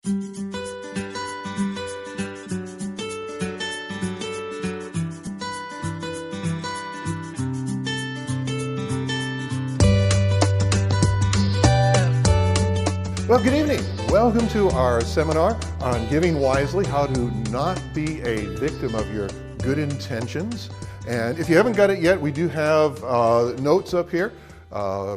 Well, good evening. Welcome to our seminar on giving wisely, how to not be a victim of your good intentions. And if you haven't got it yet, we do have notes up here,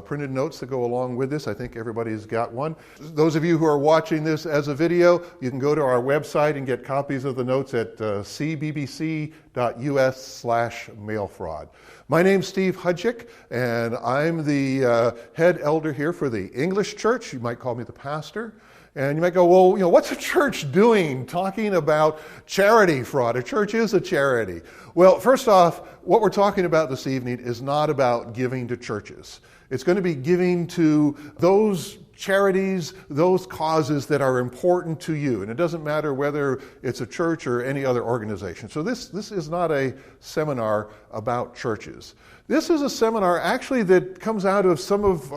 printed notes that go along with this. I think everybody's got one. Those of you who are watching this as a video, you can go to our website and get copies of the notes at cbbc.us/mailfraud. My name's Steve Hudchick, and I'm the head elder here for the English church. You might call me the pastor. And you might go, well, what's a church doing talking about charity fraud? A church is a charity. Well, first off, what we're talking about this evening is not about giving to churches. It's going to be giving to those charities, those causes that are important to you. And it doesn't matter whether it's a church or any other organization. So this is not a seminar about churches. This is a seminar actually that comes out of some of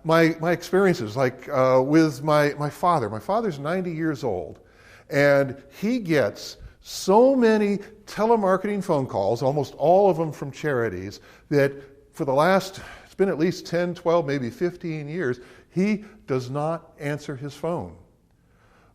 my experiences, like with my father. My father's 90 years old, and he gets so many telemarketing phone calls, almost all of them from charities, that for the last, it's been at least 10, 12, maybe 15 years, he does not answer his phone.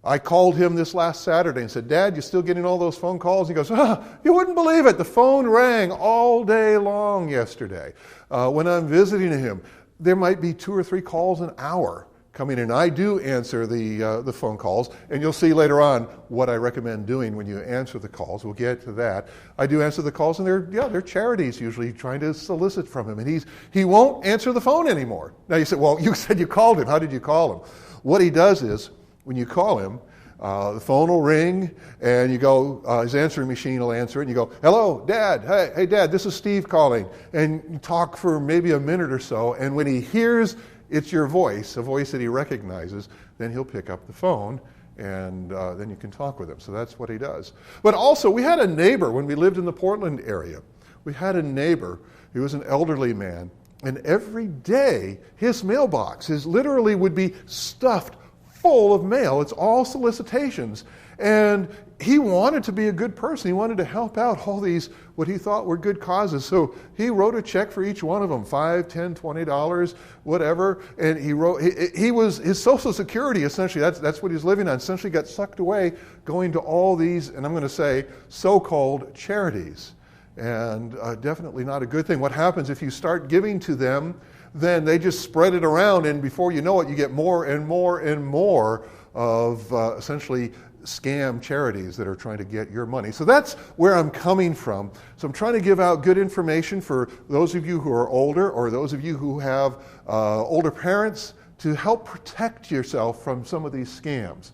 I called him this last Saturday and said, Dad, you still getting all those phone calls? He goes, you wouldn't believe it. The phone rang all day long yesterday. When I'm visiting him, there might be 2 or 3 calls an hour coming in. I do answer the phone calls, and you'll see later on what I recommend doing when you answer the calls. We'll get to that. I do answer the calls, and they're charities usually trying to solicit from him, and he won't answer the phone anymore. Now you say, well, you said you called him. How did you call him? What he does is, when you call him, the phone will ring, and you go, his answering machine will answer it, and you go, hello, Dad. Hey, Dad, this is Steve calling. And you talk for maybe a minute or so, and when he hears it's your voice, a voice that he recognizes, then he'll pick up the phone, and then you can talk with him. So that's what he does. But also, we had a neighbor when we lived in the Portland area. We had a neighbor. He was an elderly man, and every day his mailbox, literally would be stuffed full of mail. It's all solicitations. And he wanted to be a good person. He wanted to help out all these, what he thought were good causes. So he wrote a check for each one of them, $5, $10, $20, whatever. And he was, his Social Security, essentially, that's what he's living on, essentially got sucked away going to all these, and I'm going to say, so-called charities. And definitely not a good thing. What happens if you start giving to them, then they just spread it around, and before you know it, you get more and more and more of essentially scam charities that are trying to get your money. So that's where I'm coming from. So I'm trying to give out good information for those of you who are older, or those of you who have older parents, to help protect yourself from some of these scams.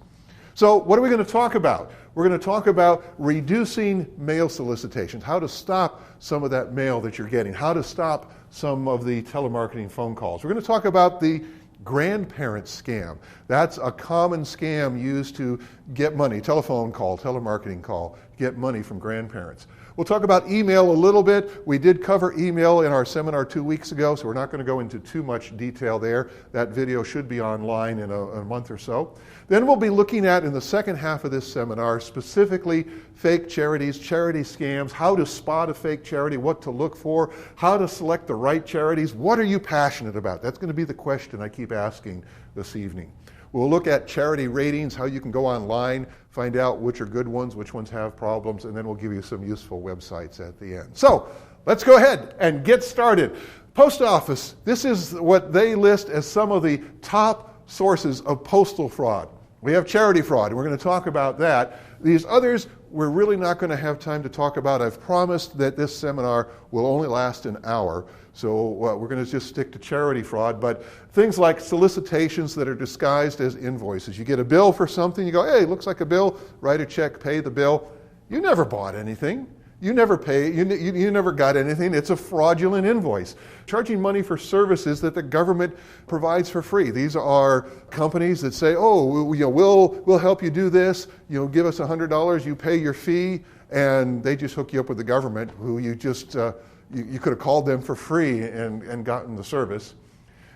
So what are we going to talk about? We're going to talk about reducing mail solicitations, how to stop some of that mail that you're getting, how to stop some of the telemarketing phone calls. We're going to talk about the grandparent scam. That's a common scam used to get money, telephone call, telemarketing call, get money from grandparents. We'll talk about email a little bit. We did cover email in our seminar 2 weeks ago, so we're not going to go into too much detail there. That video should be online in a month or so. Then we'll be looking at, in the second half of this seminar, specifically fake charities, charity scams, how to spot a fake charity, what to look for, how to select the right charities. What are you passionate about? That's going to be the question I keep asking this evening. We'll look at charity ratings, how you can go online, find out which are good ones, which ones have problems, and then we'll give you some useful websites at the end. So let's go ahead and get started. Post office, this is what they list as some of the top sources of postal fraud. We have charity fraud, and we're going to talk about that. These others, we're really not going to have time to talk about. I've promised that this seminar will only last an hour, so we're going to just stick to charity fraud. But things like solicitations that are disguised as invoices. You get a bill for something, you go, hey, looks like a bill, write a check, pay the bill. You never bought anything. You never pay, you never got anything. It's a fraudulent invoice. Charging money for services that the government provides for free. These are companies that say, oh, we'll help you do this. Give us $100, you pay your fee, and they just hook you up with the government, who you just, you could have called them for free and gotten the service.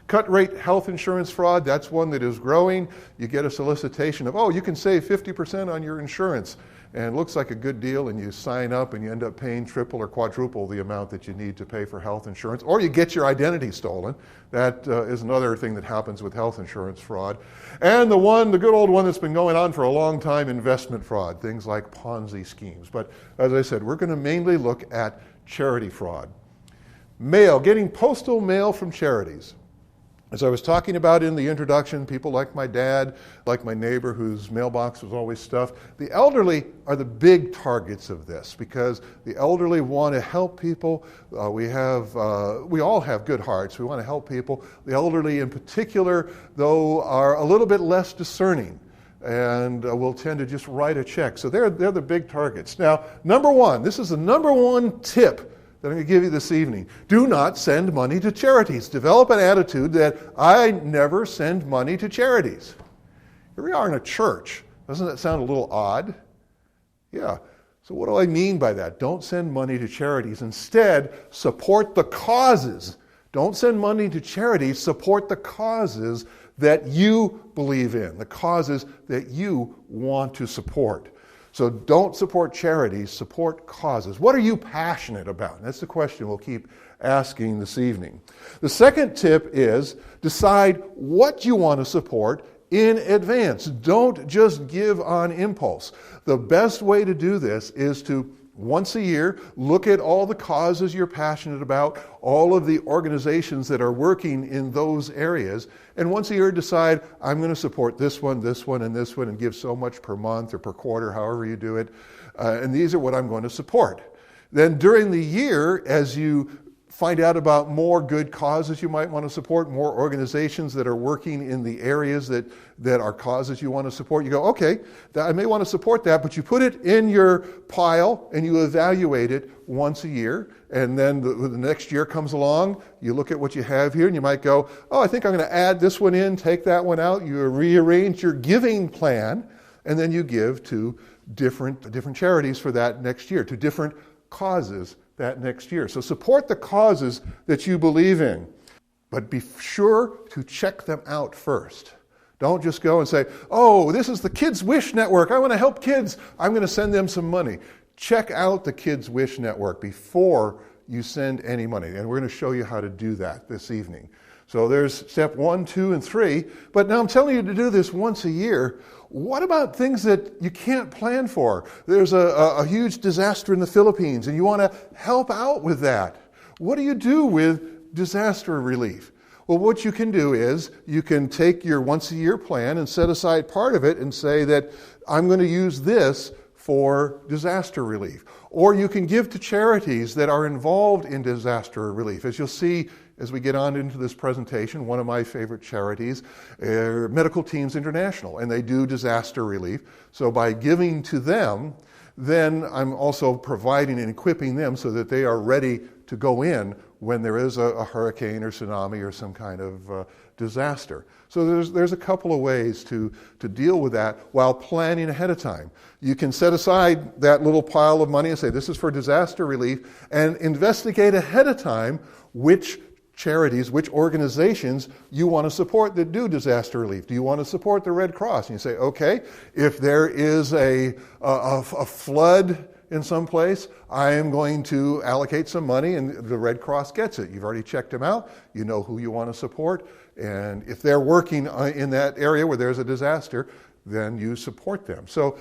Cut rate health insurance fraud, that's one that is growing. You get a solicitation of, oh, you can save 50% on your insurance. And it looks like a good deal, and you sign up and you end up paying triple or quadruple the amount that you need to pay for health insurance. Or you get your identity stolen. That is another thing that happens with health insurance fraud. And the good old one that's been going on for a long time, investment fraud, things like Ponzi schemes. But as I said, we're going to mainly look at charity fraud. Mail, getting postal mail from charities. As I was talking about in the introduction, people like my dad, like my neighbor whose mailbox was always stuffed, the elderly are the big targets of this because the elderly want to help people. We all have good hearts. We want to help people. The elderly in particular, though, are a little bit less discerning and will tend to just write a check. So they're the big targets. Now, number one, this is the number one tip that I'm going to give you this evening. Do not send money to charities. Develop an attitude that I never send money to charities. Here we are in a church. Doesn't that sound a little odd? Yeah. So what do I mean by that? Don't send money to charities. Instead, support the causes. Don't send money to charities. Support the causes that you believe in, the causes that you want to support. So don't support charities, support causes. What are you passionate about? And that's the question we'll keep asking this evening. The second tip is decide what you want to support in advance. Don't just give on impulse. The best way to do this is to once a year, look at all the causes you're passionate about, all of the organizations that are working in those areas, and once a year decide, I'm going to support this one, and this one, and give so much per month or per quarter, however you do it, and these are what I'm going to support. Then during the year, as you find out about more good causes you might want to support, more organizations that are working in the areas that are causes you want to support. You go, okay, I may want to support that, but you put it in your pile and you evaluate it once a year. And then the next year comes along, you look at what you have here and you might go, oh, I think I'm going to add this one in, take that one out. You rearrange your giving plan and then you give to different charities for that next year, to different causes that next year. So support the causes that you believe in, but be sure to check them out first. Don't just go and say, oh, this is the Kids Wish Network. I want to help kids. I'm going to send them some money. Check out the Kids Wish Network before you send any money. And we're going to show you how to do that this evening. So there's step 1, 2, and 3. But now I'm telling you to do this once a year. What about things that you can't plan for? There's a huge disaster in the Philippines and you want to help out with that. What do you do with disaster relief? Well, what you can do is you can take your once a year plan and set aside part of it and say that I'm going to use this for disaster relief. Or you can give to charities that are involved in disaster relief. As you'll see as we get on into this presentation, one of my favorite charities are Medical Teams International, and they do disaster relief. So by giving to them, then I'm also providing and equipping them so that they are ready to go in when there is a hurricane or tsunami or some kind of disaster. So there's a couple of ways to deal with that while planning ahead of time. You can set aside that little pile of money and say, this is for disaster relief, and investigate ahead of time which charities, which organizations you want to support that do disaster relief. Do you want to support the Red Cross? And you say, okay, if there is a flood in some place, I am going to allocate some money and the Red Cross gets it. You've already checked them out. You know who you want to support. And if they're working in that area where there's a disaster, then you support them. So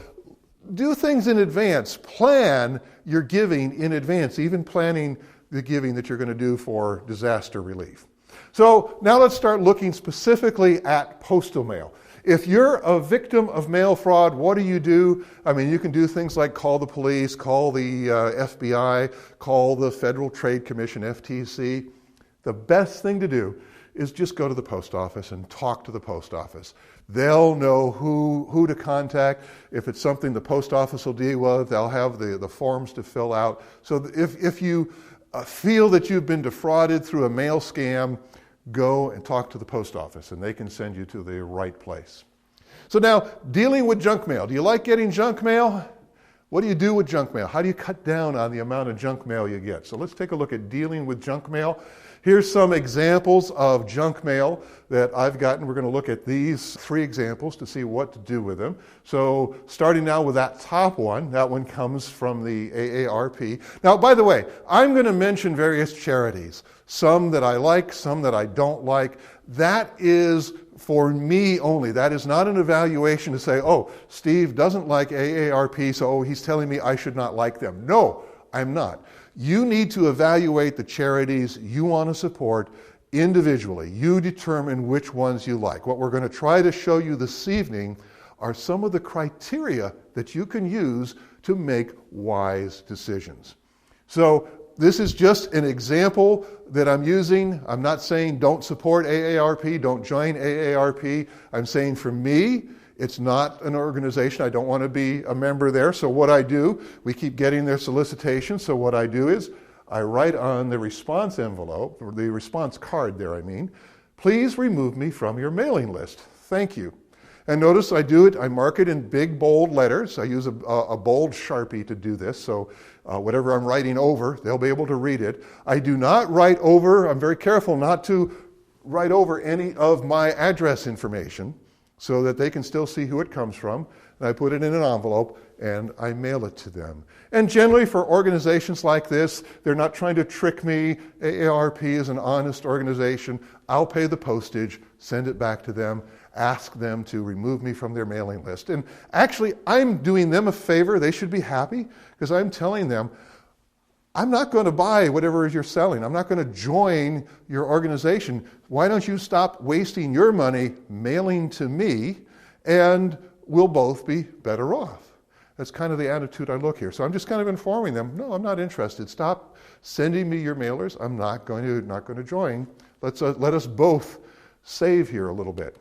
do things in advance. Plan your giving in advance, even planning the giving that you're going to do for disaster relief. So now let's start looking specifically at postal mail. If you're a victim of mail fraud, what do? I mean, you can do things like call the police, call the FBI, call the Federal Trade Commission, FTC. The best thing to do is just go to the post office and talk to the post office. They'll know who to contact. If it's something the post office will deal with, they'll have the forms to fill out. So if you feel that you've been defrauded through a mail scam, go and talk to the post office and they can send you to the right place. So now, dealing with junk mail. Do you like getting junk mail? What do you do with junk mail? How do you cut down on the amount of junk mail you get? So let's take a look at dealing with junk mail. Here's some examples of junk mail that I've gotten. We're going to look at these 3 examples to see what to do with them. So starting now with that top one, that one comes from the AARP. Now, by the way, I'm going to mention various charities, some that I like, some that I don't like. That is for me only. That is not an evaluation to say, oh, Steve doesn't like AARP, so he's telling me I should not like them. No, I'm not. You need to evaluate the charities you want to support individually. You determine which ones you like. What we're going to try to show you this evening are some of the criteria that you can use to make wise decisions. So this is just an example that I'm using. I'm not saying don't support AARP, don't join AARP. I'm saying for me, it's not an organization. I don't want to be a member there. So what I do, we keep getting their solicitations. So what I do is I write on the response envelope, or the response card there, I mean, please remove me from your mailing list. Thank you. And notice I do it, I mark it in big, bold letters. I use a bold Sharpie to do this. So whatever I'm writing over, they'll be able to read it. I do not write over, I'm very careful not to write over any of my address information, so that they can still see who it comes from. And I put it in an envelope and I mail it to them. And generally for organizations like this, they're not trying to trick me. AARP is an honest organization. I'll pay the postage, send it back to them, ask them to remove me from their mailing list. And actually, I'm doing them a favor. They should be happy because I'm telling them, I'm not going to buy whatever you're selling. I'm not going to join your organization. Why don't you stop wasting your money mailing to me, and we'll both be better off. That's kind of the attitude I look here. So I'm just kind of informing them, no, I'm not interested. Stop sending me your mailers. I'm not going to join. Let us both save here a little bit.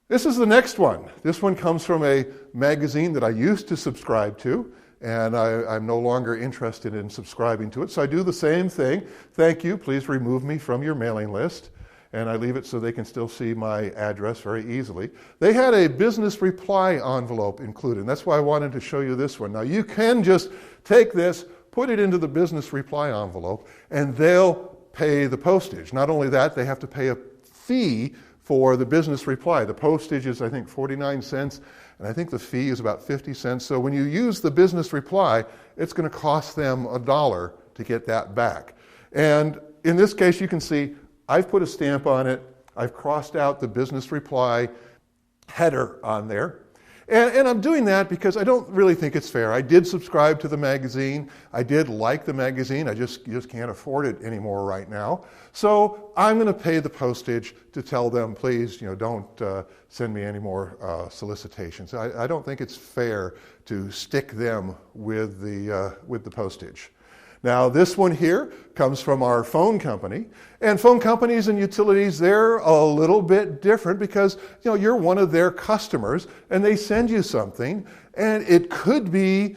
This is the next one. This one comes from a magazine that I used to subscribe to, and I'm no longer interested in subscribing to it. So I do the same thing. Thank you. Please remove me from your mailing list. And I leave it so they can still see my address very easily. They had a business reply envelope included. And that's why I wanted to show you this one. Now you can just take this, put it into the business reply envelope, and they'll pay the postage. Not only that, they have to pay a fee for the business reply. The postage is, I think, 49 cents, and I think the fee is about 50 cents. So when you use the business reply, it's going to cost them $1 to get that back. And in this case, you can see I've put a stamp on it. I've crossed out the business reply header on there. And I'm doing that because I don't really think it's fair. I did subscribe to the magazine. I did like the magazine. I just can't afford it anymore right now. So I'm going to pay the postage to tell them, please, don't send me any more solicitations. I don't think it's fair to stick them with the postage. Now, this one here comes from our phone company. And phone companies and utilities, they're a little bit different because, you're one of their customers and they send you something. And it could be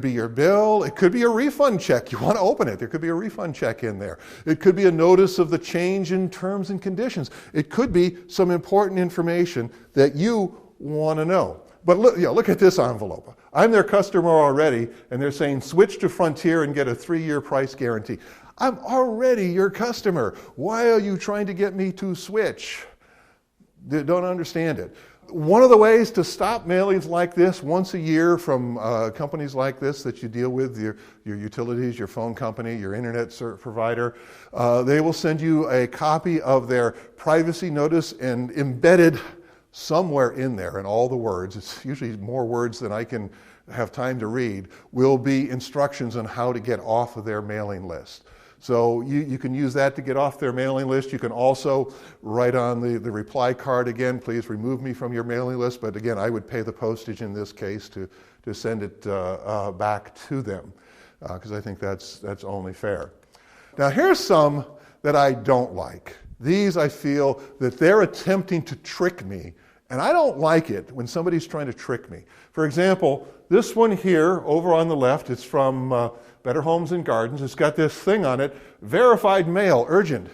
your bill. It could be a refund check. You want to open it. There could be a refund check in there. It could be a notice of the change in terms and conditions. It could be some important information that you want to know. But look at this envelope. I'm their customer already, and they're saying switch to Frontier and get a 3-year price guarantee. I'm already your customer. Why are you trying to get me to switch? They don't understand it. One of the ways to stop mailings like this once a year from companies like this that you deal with, your utilities, your phone company, your internet provider, they will send you a copy of their privacy notice, and embedded somewhere in there, and all the words, it's usually more words than I can have time to read, will be instructions on how to get off of their mailing list. So you can use that to get off their mailing list. You can also write on the reply card again, please remove me from your mailing list. But again, I would pay the postage in this case to send it back to them because I think that's only fair. Now here's some that I don't like. These I feel that they're attempting to trick me, and I don't like it when somebody's trying to trick me. For example, this one here over on the left, it's from Better Homes and Gardens. It's got this thing on it, verified mail, urgent.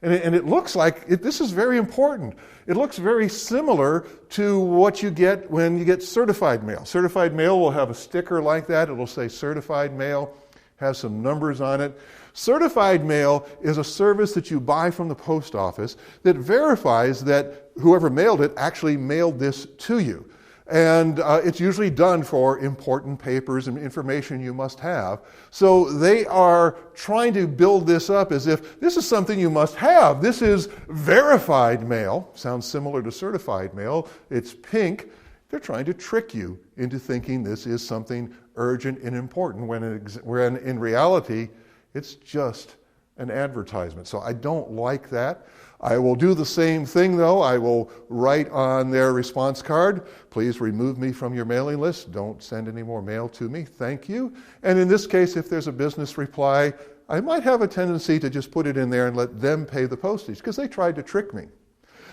And it looks like, this is very important. It looks very similar to what you get when you get certified mail. Certified mail will have a sticker like that. It'll say certified mail. has some numbers on it. Certified mail is a service that you buy from the post office that verifies that whoever mailed it actually mailed this to you. And it's usually done for important papers and information you must have. So they are trying to build this up as if this is something you must have. This is verified mail. Sounds similar to certified mail. It's pink. They're trying to trick you into thinking this is something urgent and important when in reality, it's just an advertisement. So I don't like that. I will do the same thing, though. I will write on their response card, please remove me from your mailing list. Don't send any more mail to me. Thank you. And in this case, if there's a business reply, I might have a tendency to just put it in there and let them pay the postage because they tried to trick me.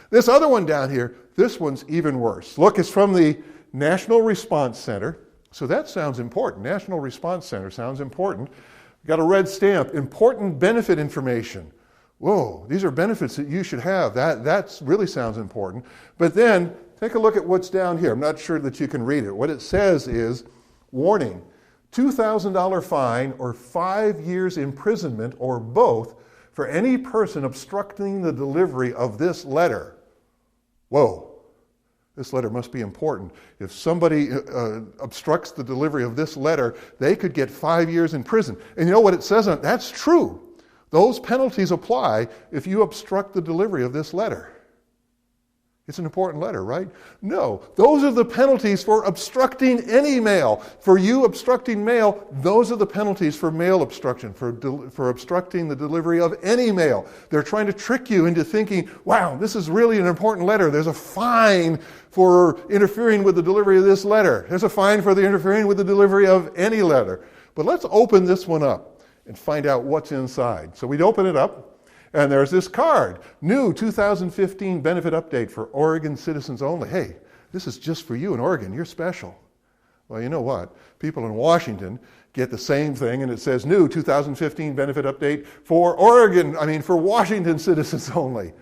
This other one down here, this one's even worse. Look, it's from the National Response Center. So that sounds important. National Response Center sounds important. Got a red stamp, important benefit information. Whoa, these are benefits that you should have. That really sounds important. But then, take a look at what's down here. I'm not sure that you can read it. What it says is, warning, $2,000 fine or 5 years imprisonment or both for any person obstructing the delivery of this letter. Whoa, this letter must be important. If somebody obstructs the delivery of this letter, they could get 5 years in prison. And you know what it says on it? That's true. Those penalties apply if you obstruct the delivery of this letter. It's an important letter, right? No, those are the penalties for obstructing any mail. For you obstructing mail, those are the penalties for mail obstruction, for obstructing the delivery of any mail. They're trying to trick you into thinking, wow, this is really an important letter. There's a fine for interfering with the delivery of this letter. There's a fine for the interfering with the delivery of any letter. But let's open this one up and find out what's inside. So we'd open it up. And there's this card, new 2015 benefit update for Oregon citizens only. Hey, this is just for you in Oregon. You're special. Well, you know what? People in Washington get the same thing, and it says new 2015 benefit update for for Washington citizens only.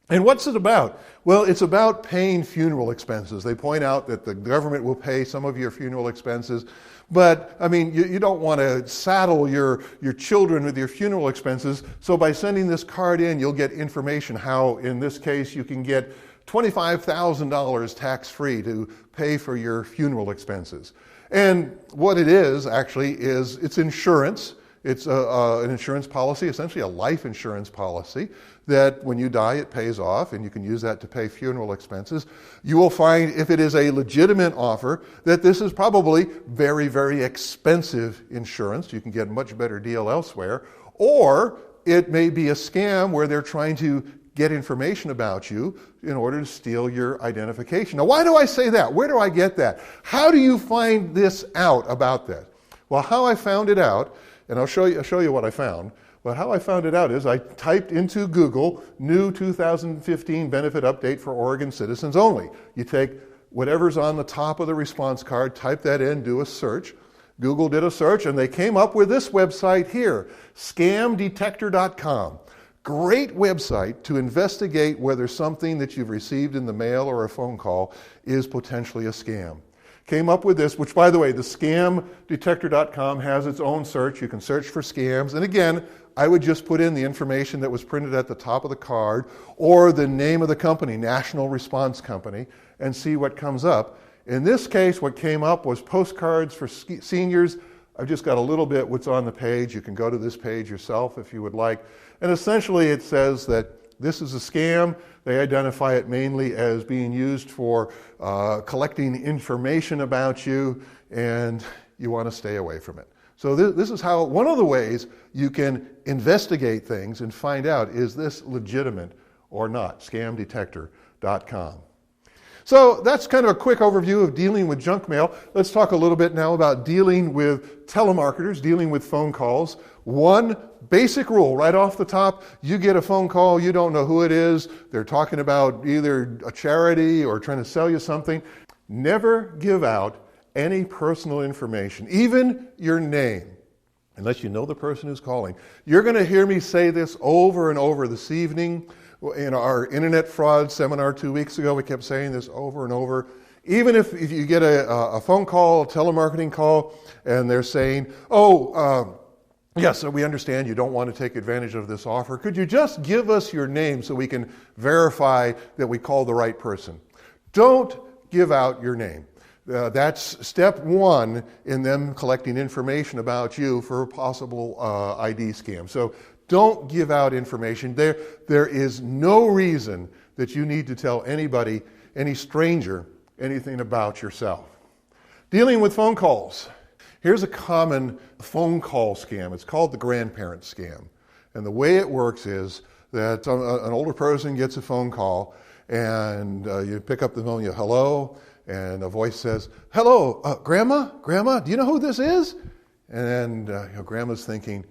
And what's it about? Well, it's about paying funeral expenses. They point out that the government will pay some of your funeral expenses. But, you don't want to saddle your children with your funeral expenses. So by sending this card in, you'll get information how, in this case, you can get $25,000 tax-free to pay for your funeral expenses. And what it is, actually, is it's insurance. It's an insurance policy, essentially a life insurance policy, that when you die, it pays off, and you can use that to pay funeral expenses. You will find, if it is a legitimate offer, that this is probably very, very expensive insurance. You can get a much better deal elsewhere. Or it may be a scam where they're trying to get information about you in order to steal your identification. Now, why do I say that? Where do I get that? How do you find this out about that? Well, how I found it out, and I'll show you what I found. But how I found it out is I typed into Google, new 2015 benefit update for Oregon citizens only. You take whatever's on the top of the response card, type that in, do a search. Google did a search, and they came up with this website here, scamdetector.com. Great website to investigate whether something that you've received in the mail or a phone call is potentially a scam. Came up with this, which, by the way, the scamdetector.com has its own search. You can search for scams. And again, I would just put in the information that was printed at the top of the card or the name of the company, National Response Company, and see what comes up. In this case, what came up was postcards for seniors. I've just got a little bit what's on the page. You can go to this page yourself if you would like. And essentially it says that this is a scam. They identify it mainly as being used for collecting information about you, and you want to stay away from it. So this is how, one of the ways you can investigate things and find out, is this legitimate or not? Scamdetector.com. So that's kind of a quick overview of dealing with junk mail. Let's talk a little bit now about dealing with telemarketers, dealing with phone calls. One basic rule right off the top: you get a phone call, you don't know who it is, they're talking about either a charity or trying to sell you something. Never give out any personal information, even your name, unless you know the person who's calling. You're going to hear me say this over and over this evening. In our internet fraud seminar 2 weeks ago, we kept saying this over and over. Even if you get a phone call, a telemarketing call, and they're saying, Yes, so we understand you don't want to take advantage of this offer. Could you just give us your name so we can verify that we called the right person? Don't give out your name. That's step one in them collecting information about you for a possible ID scam. So don't give out information. There is no reason that you need to tell anybody, any stranger, anything about yourself. Dealing with phone calls. Here's a common phone call scam. It's called the grandparent scam. And the way it works is that an older person gets a phone call and you pick up the phone, you hello, and a voice says, hello, Grandma, do you know who this is? And Grandma's thinking,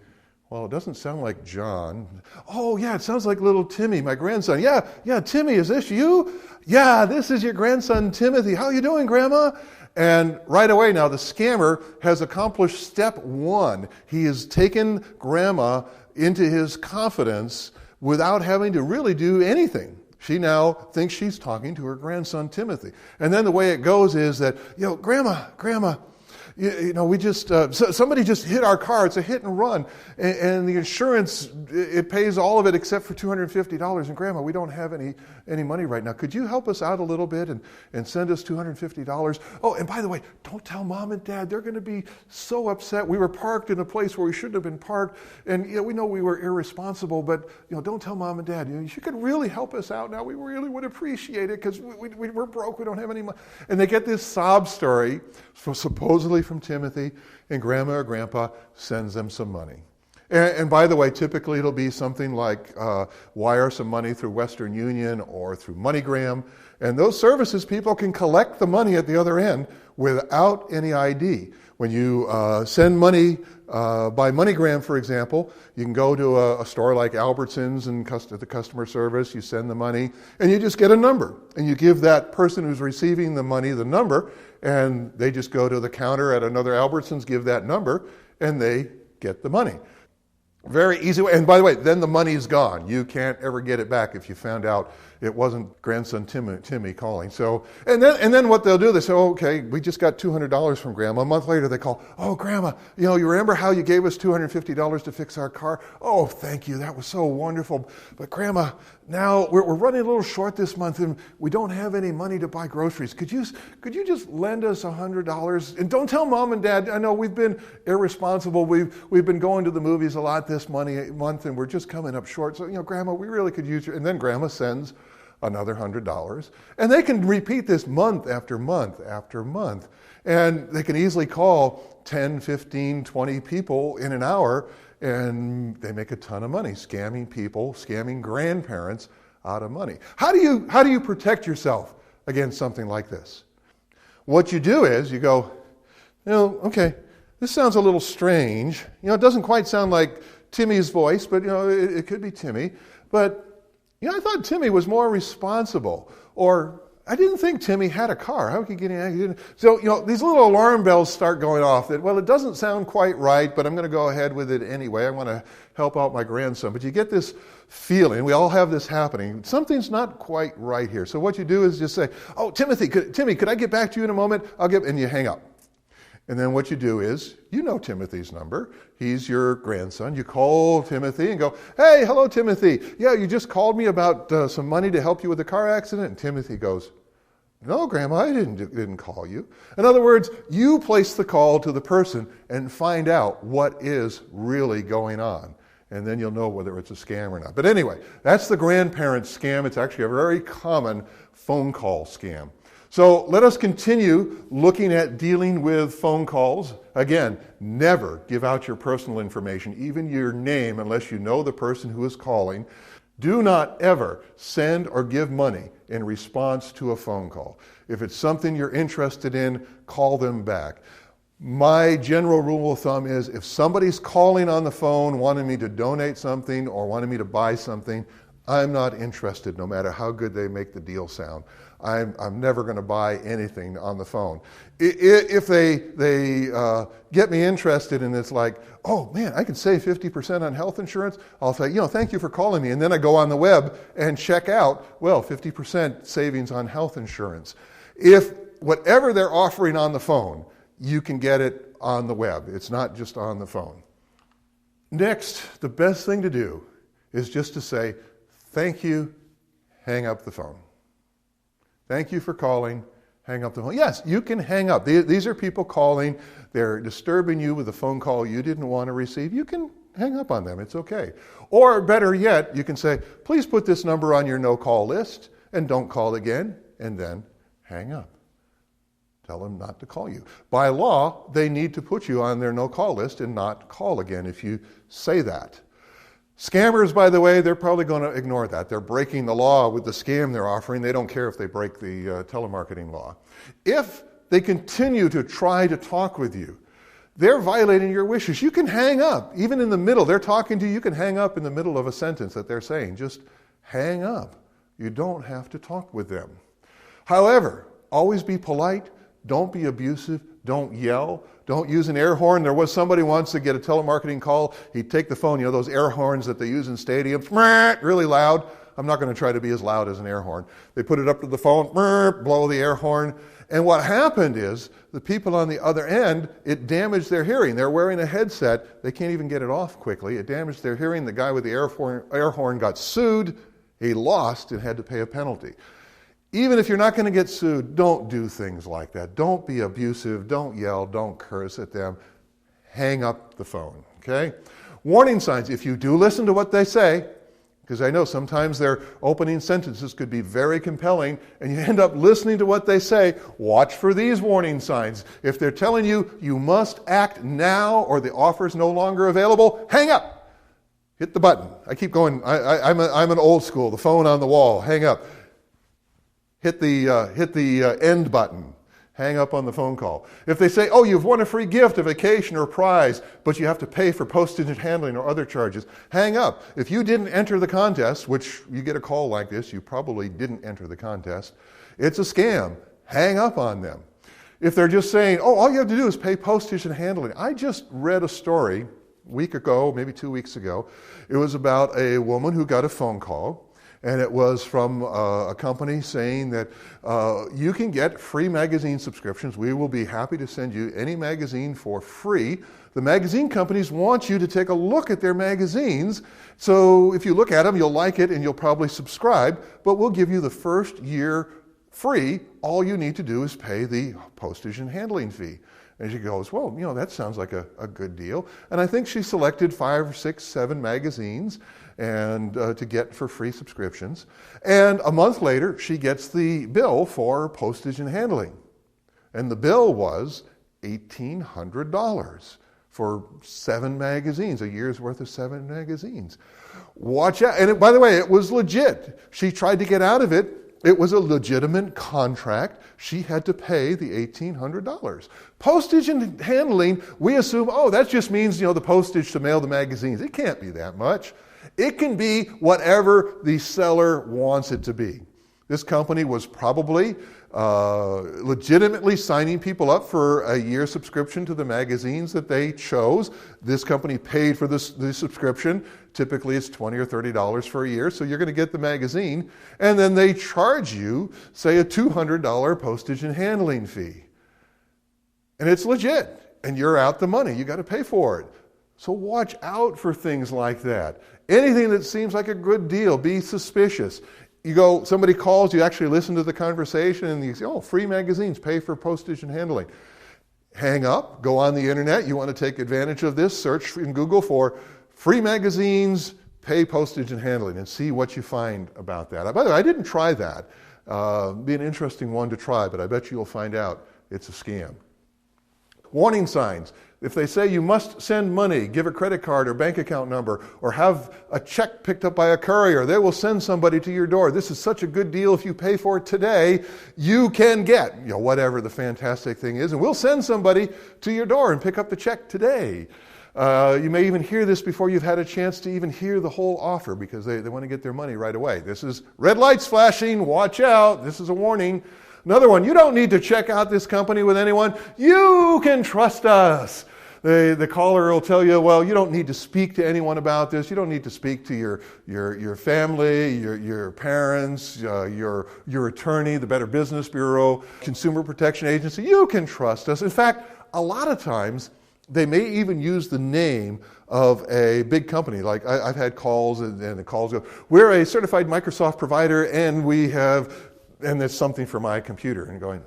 well, it doesn't sound like John. Oh, yeah, it sounds like little Timmy, my grandson. Yeah, Timmy, is this you? Yeah, this is your grandson, Timothy. How you doing, Grandma? And right away now, the scammer has accomplished step one. He has taken Grandma into his confidence without having to really do anything. She now thinks she's talking to her grandson, Timothy. And then the way it goes is that, Grandma, we just, somebody just hit our car. It's a hit and run. And the insurance, it pays all of it except for $250. And Grandma, we don't have any money right now. Could you help us out a little bit and send us $250? Oh, and by the way, don't tell Mom and Dad. They're going to be so upset. We were parked in a place where we shouldn't have been parked. And we know we were irresponsible, but don't tell Mom and Dad. You could really help us out now. We really would appreciate it because we're broke. We don't have any money. And they get this sob story, supposedly from Timothy, and Grandma or Grandpa sends them some money. And by the way, typically it'll be something like wire some money through Western Union or through MoneyGram. And those services, people can collect the money at the other end without any ID. When you send money by MoneyGram, for example, you can go to a store like Albertsons and the customer service, you send the money, and you just get a number. And you give that person who's receiving the money the number, and they just go to the counter at another Albertsons, give that number, and they get the money. Very easy way. And by the way, then the money's gone. You can't ever get it back if you found out it wasn't grandson Timmy calling. So, and then what they'll do, they say, okay, we just got $200 from Grandma. A month later they call, oh, Grandma, you remember how you gave us $250 to fix our car? Oh, thank you. That was so wonderful. But Grandma, now we're running a little short this month and we don't have any money to buy groceries. Could you just lend us $100? And don't tell Mom and Dad. I know we've been irresponsible. We've been going to the movies a lot this month and we're just coming up short. So, Grandma, we really could use your, and then Grandma sends another $100. And they can repeat this month after month after month. And they can easily call 10, 15, 20 people in an hour, and they make a ton of money scamming people, scamming grandparents out of money. How do you protect yourself against something like this? What you do is you go, okay, this sounds a little strange. It doesn't quite sound like Timmy's voice, but it could be Timmy. But I thought Timmy was more responsible, or I didn't think Timmy had a car. How could he get in? So, these little alarm bells start going off that, well, it doesn't sound quite right, but I'm going to go ahead with it anyway. I want to help out my grandson. But you get this feeling, we all have this happening, something's not quite right here. So what you do is just say, oh, Timmy, could I get back to you in a moment? And you hang up. And then what you do is, Timothy's number. He's your grandson. You call Timothy and go, hey, hello, Timothy. Yeah, you just called me about some money to help you with the car accident. And Timothy goes, no, Grandma, I didn't call you. In other words, you place the call to the person and find out what is really going on. And then you'll know whether it's a scam or not. But anyway, that's the grandparent scam. It's actually a very common phone call scam. So let us continue looking at dealing with phone calls. Again, never give out your personal information, even your name, unless you know the person who is calling. Do not ever send or give money in response to a phone call. If it's something you're interested in, call them back. My general rule of thumb is if somebody's calling on the phone wanting me to donate something or wanting me to buy something, I'm not interested, no matter how good they make the deal sound. I'm never going to buy anything on the phone. If they get me interested and it's like, oh man, I can save 50% on health insurance, I'll say, thank you for calling me. And then I go on the web and check out, 50% savings on health insurance. If whatever they're offering on the phone, you can get it on the web. It's not just on the phone. Next, the best thing to do is just to say, thank you, hang up the phone. Thank you for calling, hang up the phone. Yes, you can hang up. These are people calling. They're disturbing you with a phone call you didn't want to receive. You can hang up on them. It's okay. Or better yet, you can say, please put this number on your no-call list and don't call again, and then hang up. Tell them not to call you. By law, they need to put you on their no-call list and not call again if you say that. Scammers, by the way, they're probably going to ignore that. They're breaking the law with the scam they're offering. They don't care if they break the telemarketing law. If they continue to try to talk with you, they're violating your wishes. You can hang up. Even in the middle, they're talking to you. You can hang up in the middle of a sentence that they're saying. Just hang up. You don't have to talk with them. However, always be polite. Don't be abusive. Don't yell. Don't use an air horn. There was somebody once to get a telemarketing call. He'd take the phone, those air horns that they use in stadiums, really loud. I'm not going to try to be as loud as an air horn. They put it up to the phone, blow the air horn. And what happened is the people on the other end, it damaged their hearing. They're wearing a headset. They can't even get it off quickly. It damaged their hearing. The guy with the air horn got sued. He lost and had to pay a penalty. Even if you're not going to get sued, don't do things like that. Don't be abusive. Don't yell. Don't curse at them. Hang up the phone, okay? Warning signs. If you do listen to what they say, because I know sometimes their opening sentences could be very compelling, and you end up listening to what they say, watch for these warning signs. If they're telling you, you must act now or the offer is no longer available, hang up. Hit the button. I keep going. I'm an old school. The phone on the wall. Hang up. Hit the end button. Hang up on the phone call. If they say, oh, you've won a free gift, a vacation, or a prize, but you have to pay for postage and handling or other charges, hang up. If you didn't enter the contest, which you get a call like this, you probably didn't enter the contest, it's a scam. Hang up on them. If they're just saying, oh, all you have to do is pay postage and handling. I just read a story a week ago, maybe 2 weeks ago. It was about a woman who got a phone call. And it was from a company saying that you can get free magazine subscriptions. We will be happy to send you any magazine for free. The magazine companies want you to take a look at their magazines. So if you look at them, you'll like it and you'll probably subscribe. But we'll give you the first year free. All you need to do is pay the postage and handling fee. And she goes, well, that sounds like a good deal. And I think she selected 5, 6, 7 magazines and to get for free subscriptions. And a month later, she gets the bill for postage and handling. And the bill was $1,800 for 7 magazines, a year's worth of 7 magazines. Watch out. And by the way, it was legit. She tried to get out of it. It was a legitimate contract. She had to pay the $1,800. Postage and handling, we assume, oh, that just means, the postage to mail the magazines. It can't be that much. It can be whatever the seller wants it to be. This company was probably legitimately signing people up for a year subscription to the magazines that they chose. This company paid for the subscription. Typically it's $20 or $30 for a year, so you're going to get the magazine. And then they charge you, say, a $200 postage and handling fee. And it's legit, and you're out the money. You got to pay for it. So watch out for things like that. Anything that seems like a good deal, be suspicious. Somebody calls, you actually listen to the conversation, and you say, oh, free magazines, pay for postage and handling. Hang up, go on the internet. You want to take advantage of this, search in Google for free magazines, pay postage and handling, and see what you find about that. By the way, I didn't try that. Be an interesting one to try, but I bet you'll find out it's a scam. Warning signs. If they say you must send money, give a credit card or bank account number, or have a check picked up by a courier, they will send somebody to your door. This is such a good deal. If you pay for it today, you can get, whatever the fantastic thing is, and we'll send somebody to your door and pick up the check today. You may even hear this before you've had a chance to even hear the whole offer because they want to get their money right away. This is red lights flashing. Watch out. This is a warning. Another one, you don't need to check out this company with anyone. You can trust us. The caller will tell you, well, you don't need to speak to anyone about this. You don't need to speak to your family, your parents, your attorney, the Better Business Bureau, Consumer Protection Agency. You can trust us. In fact, a lot of times, They may even use the name of a big company. Like I've had calls and the calls go, we're a certified Microsoft provider and there's something for my computer. And going,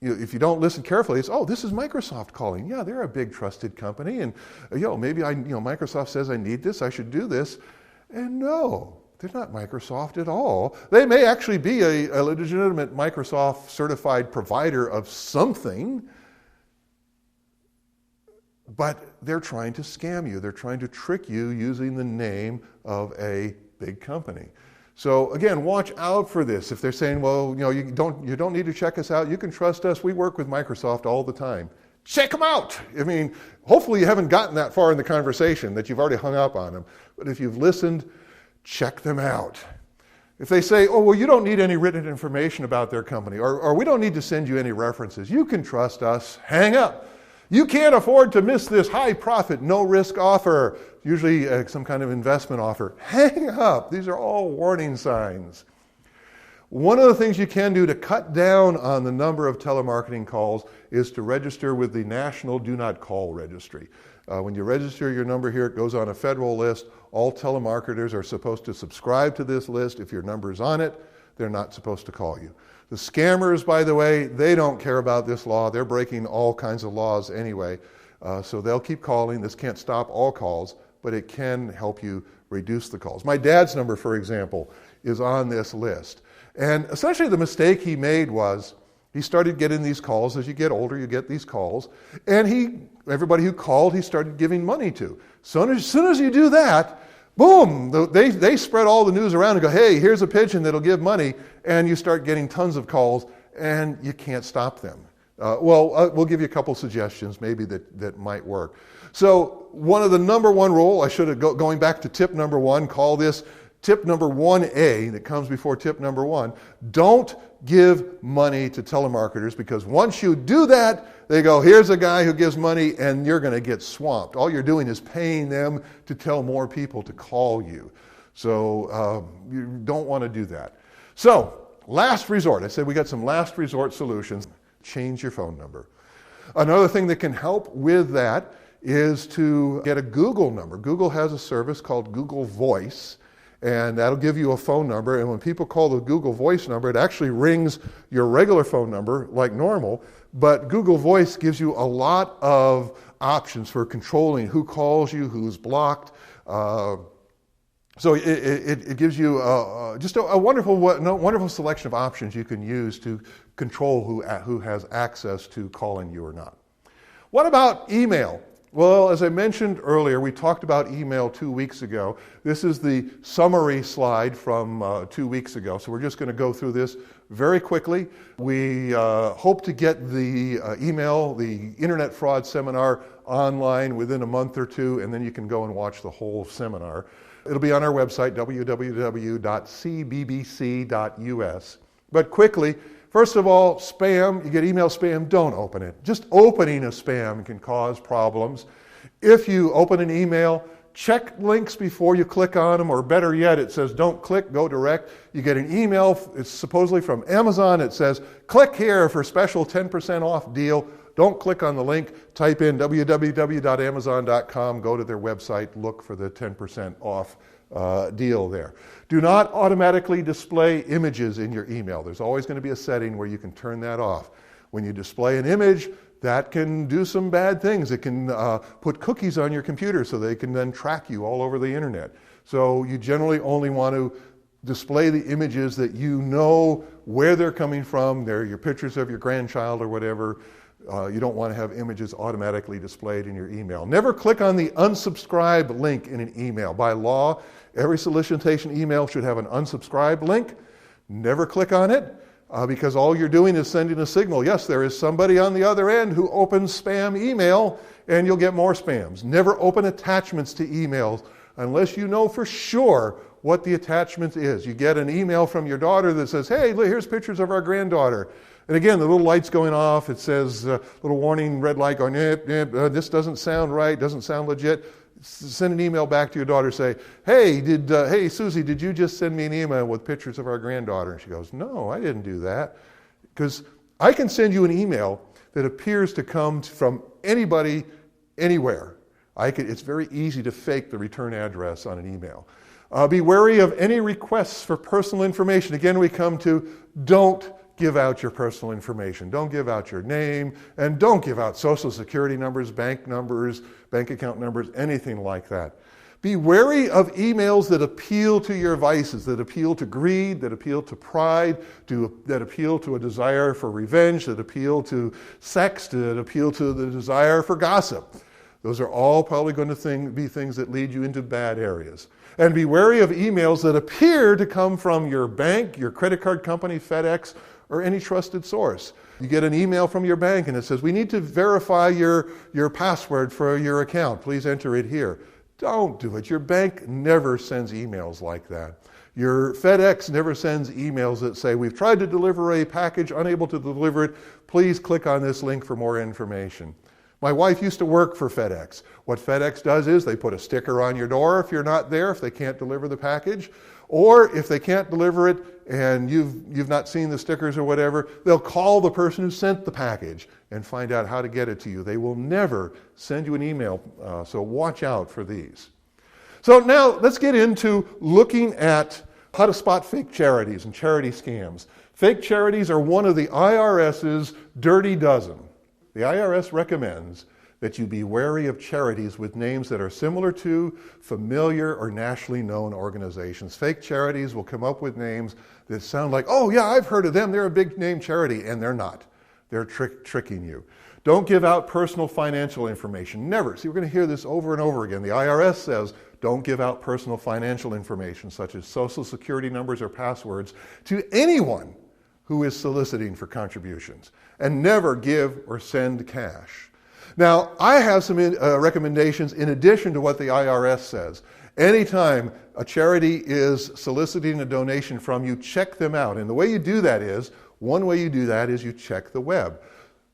if you don't listen carefully, it's, oh, this is Microsoft calling. Yeah, they're a big trusted company. And maybe Microsoft says I need this, I should do this. And no, they're not Microsoft at all. They may actually be a legitimate Microsoft certified provider of something, but they're trying to scam you. They're trying to trick you using the name of a big company. So again, watch out for this. If they're saying, well, you don't need to check us out. You can trust us. We work with Microsoft all the time. Check them out. I mean, hopefully you haven't gotten that far in the conversation that you've already hung up on them. But if you've listened, check them out. If they say, oh, well, you don't need any written information about their company, or we don't need to send you any references. You can trust us. Hang up. You can't afford to miss this high profit, no risk offer, usually some kind of investment offer. Hang up. These are all warning signs. One of the things you can do to cut down on the number of telemarketing calls is to register with the National Do Not Call Registry. When you register your number here, it goes on a federal list. All telemarketers are supposed to subscribe to this list. If your number's on it, they're not supposed to call you. The scammers, by the way, they don't care about this law. They're breaking all kinds of laws anyway. So they'll keep calling. This can't stop all calls, but it can help you reduce the calls. My dad's number, for example, is on this list. And essentially the mistake he made was he started getting these calls. As you get older, you get these calls. And everybody who called, he started giving money to. So as soon as you do that, boom, they spread all the news around and go, hey, here's a pigeon that'll give money, and you start getting tons of calls, and you can't stop them. We'll give you a couple suggestions maybe that might work. So one of the number one rule, I should have, going back to tip number one, call this tip number 1A that comes before tip number 1. Don't give money to telemarketers, because once you do that, they go, here's a guy who gives money, and you're going to get swamped. All you're doing is paying them to tell more people to call you. So you don't want to do that. So last resort. I said we got some last resort solutions. Change your phone number. Another thing that can help with that is to get a Google number. Google has a service called Google Voice, and that'll give you a phone number. And when people call the Google Voice number, it actually rings your regular phone number like normal. But Google Voice gives you a lot of options for controlling who calls you, who's blocked. So it gives you just a wonderful selection of options you can use to control who has access to calling you or not. What about email? Well, as I mentioned earlier, we talked about email 2 weeks ago. This is the summary slide from 2 weeks ago. So we're just going to go through this very quickly. We hope to get the the Internet Fraud Seminar online within a month or two, and then you can go and watch the whole seminar. It'll be on our website, www.cbbc.us. But quickly, first of all, spam, you get email spam, don't open it. Just opening a spam can cause problems. If you open an email, check links before you click on them, or better yet, it says don't click, go direct. You get an email, it's supposedly from Amazon, it says click here for special 10% off deal. Don't click on the link, type in www.amazon.com, go to their website, look for the 10% off deal there. Do not automatically display images in your email. There's always going to be a setting where you can turn that off. When you display an image, that can do some bad things. It can put cookies on your computer so they can then track you all over the internet. So you generally only want to display the images that you know where they're coming from. They're your pictures of your grandchild or whatever. You don't want to have images automatically displayed in your email. Never click on the unsubscribe link in an email. By law, every solicitation email should have an unsubscribe link. Never click on it because all you're doing is sending a signal. Yes, there is somebody on the other end who opens spam email, and you'll get more spams. Never open attachments to emails unless you know for sure what the attachment is. You get an email from your daughter that says, hey, here's pictures of our granddaughter. And again, the little light's going off. It says, little warning red light going, this doesn't sound right, doesn't sound legit. Send an email back to your daughter, say, hey, Susie, did you just send me an email with pictures of our granddaughter? And she goes, no, I didn't do that. Because I can send you an email that appears to come from anybody anywhere. It's very easy to fake the return address on an email. Be wary of any requests for personal information. Again, we come to don't give out your personal information. Don't give out your name, and don't give out social security numbers, bank account numbers, anything like that. Be wary of emails that appeal to your vices, that appeal to greed, that appeal to pride, that appeal to a desire for revenge, that appeal to sex, that appeal to the desire for gossip. Those are all probably going to be things that lead you into bad areas. And be wary of emails that appear to come from your bank, your credit card company, FedEx, or any trusted source. You get an email from your bank and it says, we need to verify your password for your account. Please enter it here. Don't do it. Your bank never sends emails like that. Your FedEx never sends emails that say, we've tried to deliver a package, unable to deliver it. Please click on this link for more information. My wife used to work for FedEx. What FedEx does is they put a sticker on your door if you're not there, if they can't deliver the package. Or if they can't deliver it and you've not seen the stickers or whatever, they'll call the person who sent the package and find out how to get it to you. They will never send you an email, so watch out for these. So now let's get into looking at how to spot fake charities and charity scams. Fake charities are one of the IRS's dirty dozen. The IRS recommends that you be wary of charities with names that are similar to familiar or nationally known organizations. Fake charities will come up with names that sound like, oh yeah, I've heard of them, they're a big name charity, and they're not. They're tricking you. Don't give out personal financial information. Never. See, we're going to hear this over and over again. The IRS says, don't give out personal financial information, such as social security numbers or passwords, to anyone who is soliciting for contributions. And never give or send cash. Now, I have some recommendations in addition to what the IRS says. Anytime a charity is soliciting a donation from you, check them out. And the way you do that is, one way you do that is you check the web.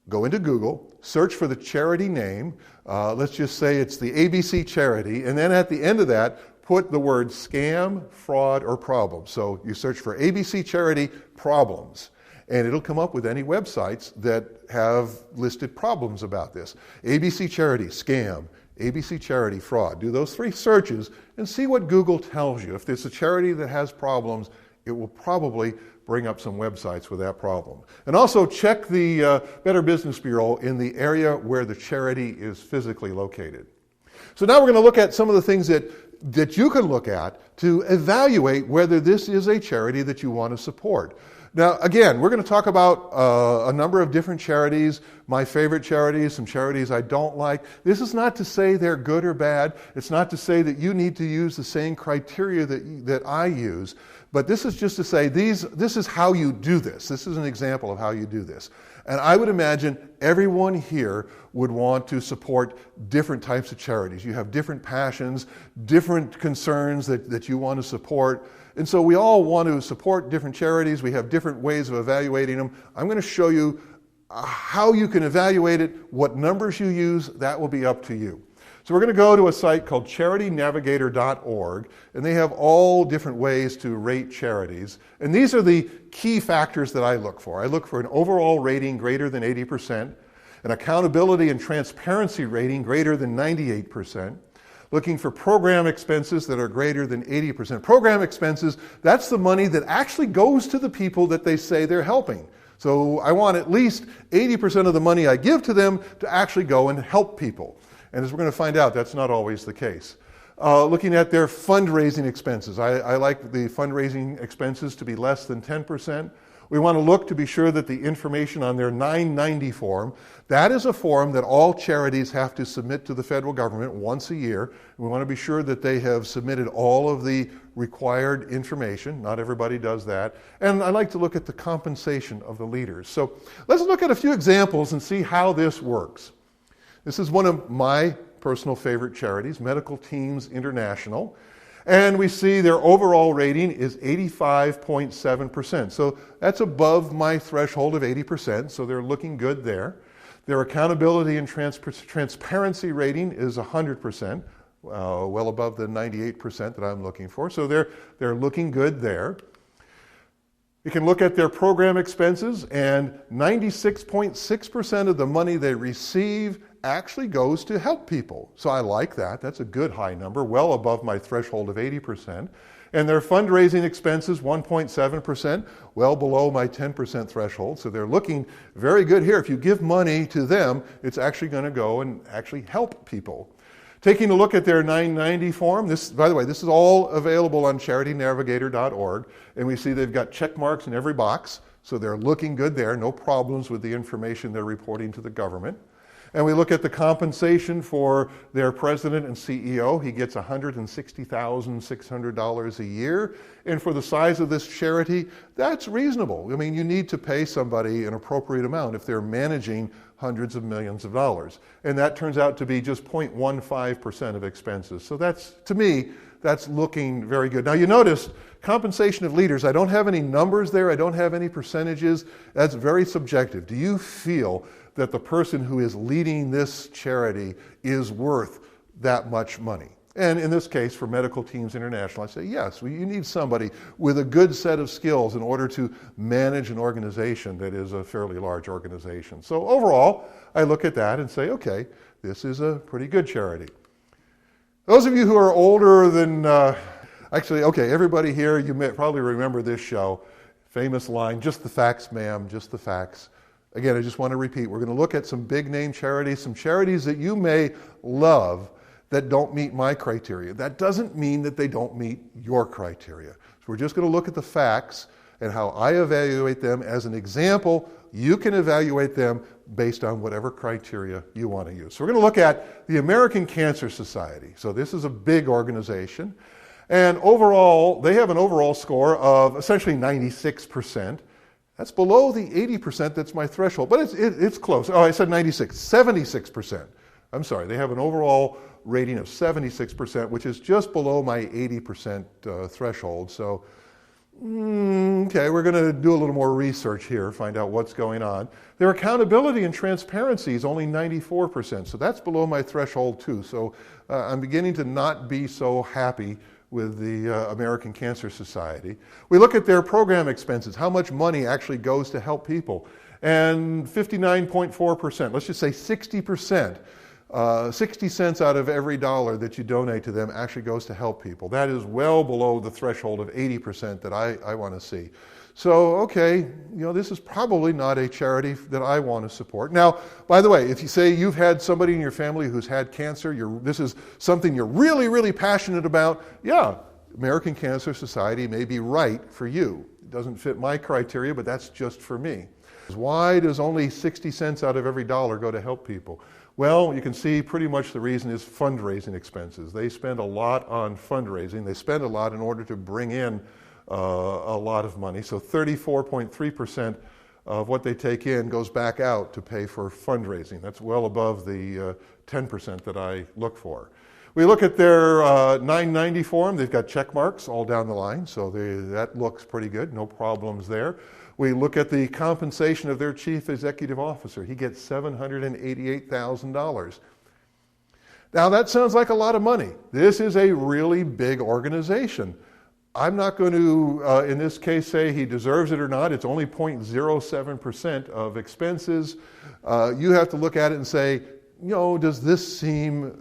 Go into Google, search for the charity name. Let's just say it's the ABC charity. And then at the end of that, put the word scam, fraud, or problem. So you search for ABC charity problems. And it'll come up with any websites that have listed problems about this. ABC charity, scam, ABC charity, fraud. Do those 3 searches and see what Google tells you. If there's a charity that has problems, it will probably bring up some websites with that problem. And also check the Better Business Bureau in the area where the charity is physically located. So now we're going to look at some of the things that you can look at to evaluate whether this is a charity that you want to support. Now, again, we're going to talk about a number of different charities, my favorite charities, some charities I don't like. This is not to say they're good or bad. It's not to say that you need to use the same criteria that I use. But this is just to say this is how you do this. This is an example of how you do this. And I would imagine everyone here would want to support different types of charities. You have different passions, different concerns that you want to support. And so we all want to support different charities. We have different ways of evaluating them. I'm going to show you how you can evaluate it, what numbers you use. That will be up to you. So we're going to go to a site called charitynavigator.org, and they have all different ways to rate charities. And these are the key factors that I look for. I look for an overall rating greater than 80%, an accountability and transparency rating greater than 98%, looking for program expenses that are greater than 80%. Program expenses, that's the money that actually goes to the people that they say they're helping. So I want at least 80% of the money I give to them to actually go and help people. And as we're going to find out, that's not always the case. Looking at their fundraising expenses. I like the fundraising expenses to be less than 10%. We want to look to be sure that the information on their 990 form, that is a form that all charities have to submit to the federal government once a year. We want to be sure that they have submitted all of the required information. Not everybody does that. And I like to look at the compensation of the leaders. So let's look at a few examples and see how this works. This is one of my personal favorite charities, Medical Teams International. And we see their overall rating is 85.7%. So that's above my threshold of 80%, so they're looking good there. Their accountability and transparency rating is 100%, well above the 98% that I'm looking for. So they're looking good there. You can look at their program expenses, and 96.6% of the money they receive actually goes to help people. So I like that. That's a good high number, well above my threshold of 80%. And their fundraising expenses, 1.7%, well below my 10% threshold. So they're looking very good here. If you give money to them, it's actually going to go and actually help people. Taking a look at their 990 form, this, by the way, this is all available on charitynavigator.org, and we see they've got check marks in every box, so they're looking good there, no problems with the information they're reporting to the government. And we look at the compensation for their president and CEO. He gets $160,600 a year. And for the size of this charity, that's reasonable. I mean, you need to pay somebody an appropriate amount if they're managing hundreds of millions of dollars. And that turns out to be just 0.15% of expenses. So that's, to me, that's looking very good. Now you notice, compensation of leaders, I don't have any numbers there, I don't have any percentages. That's very subjective. Do you feel that the person who is leading this charity is worth that much money? And in this case, for Medical Teams International, I say yes, you need somebody with a good set of skills in order to manage an organization that is a fairly large organization. So overall, I look at that and say, okay, this is a pretty good charity. Those of you who are older than, actually, okay, everybody here, you may probably remember this show, famous line, just the facts, ma'am, just the facts. Again, I just want to repeat, we're going to look at some big name charities, some charities that you may love that don't meet my criteria. That doesn't mean that they don't meet your criteria. So we're just going to look at the facts and how I evaluate them as an example. You can evaluate them based on whatever criteria you want to use. So we're going to look at the American Cancer Society. So this is a big organization. And overall, they have an overall score of essentially 96%. That's below the 80% that's my threshold, but it's close. Oh, I said 96, 76%. I'm sorry, they have an overall rating of 76%, which is just below my 80% threshold. So, okay, we're going to do a little more research here, find out what's going on. Their accountability and transparency is only 94%, so that's below my threshold too. So I'm beginning to not be so happy with the American Cancer Society. We look at their program expenses, how much money actually goes to help people, and 59.4%, let's just say 60%, 60 cents out of every dollar that you donate to them actually goes to help people. That is well below the threshold of 80% that I want to see. So, okay, this is probably not a charity that I want to support. Now, by the way, if you say you've had somebody in your family who's had cancer, this is something you're really, really passionate about, yeah, American Cancer Society may be right for you. It doesn't fit my criteria, but that's just for me. Why does only 60 cents out of every dollar go to help people? Well, you can see pretty much the reason is fundraising expenses. They spend a lot on fundraising. They spend a lot in order to bring in a lot of money. So 34.3% of what they take in goes back out to pay for fundraising. That's well above the 10% that I look for. We look at their 990 form. They've got check marks all down the line, so that looks pretty good. No problems there. We look at the compensation of their chief executive officer. He gets $788,000. Now that sounds like a lot of money. This is a really big organization. I'm not going to, in this case, say he deserves it or not. It's only 0.07% of expenses. You have to look at it and say, does this seem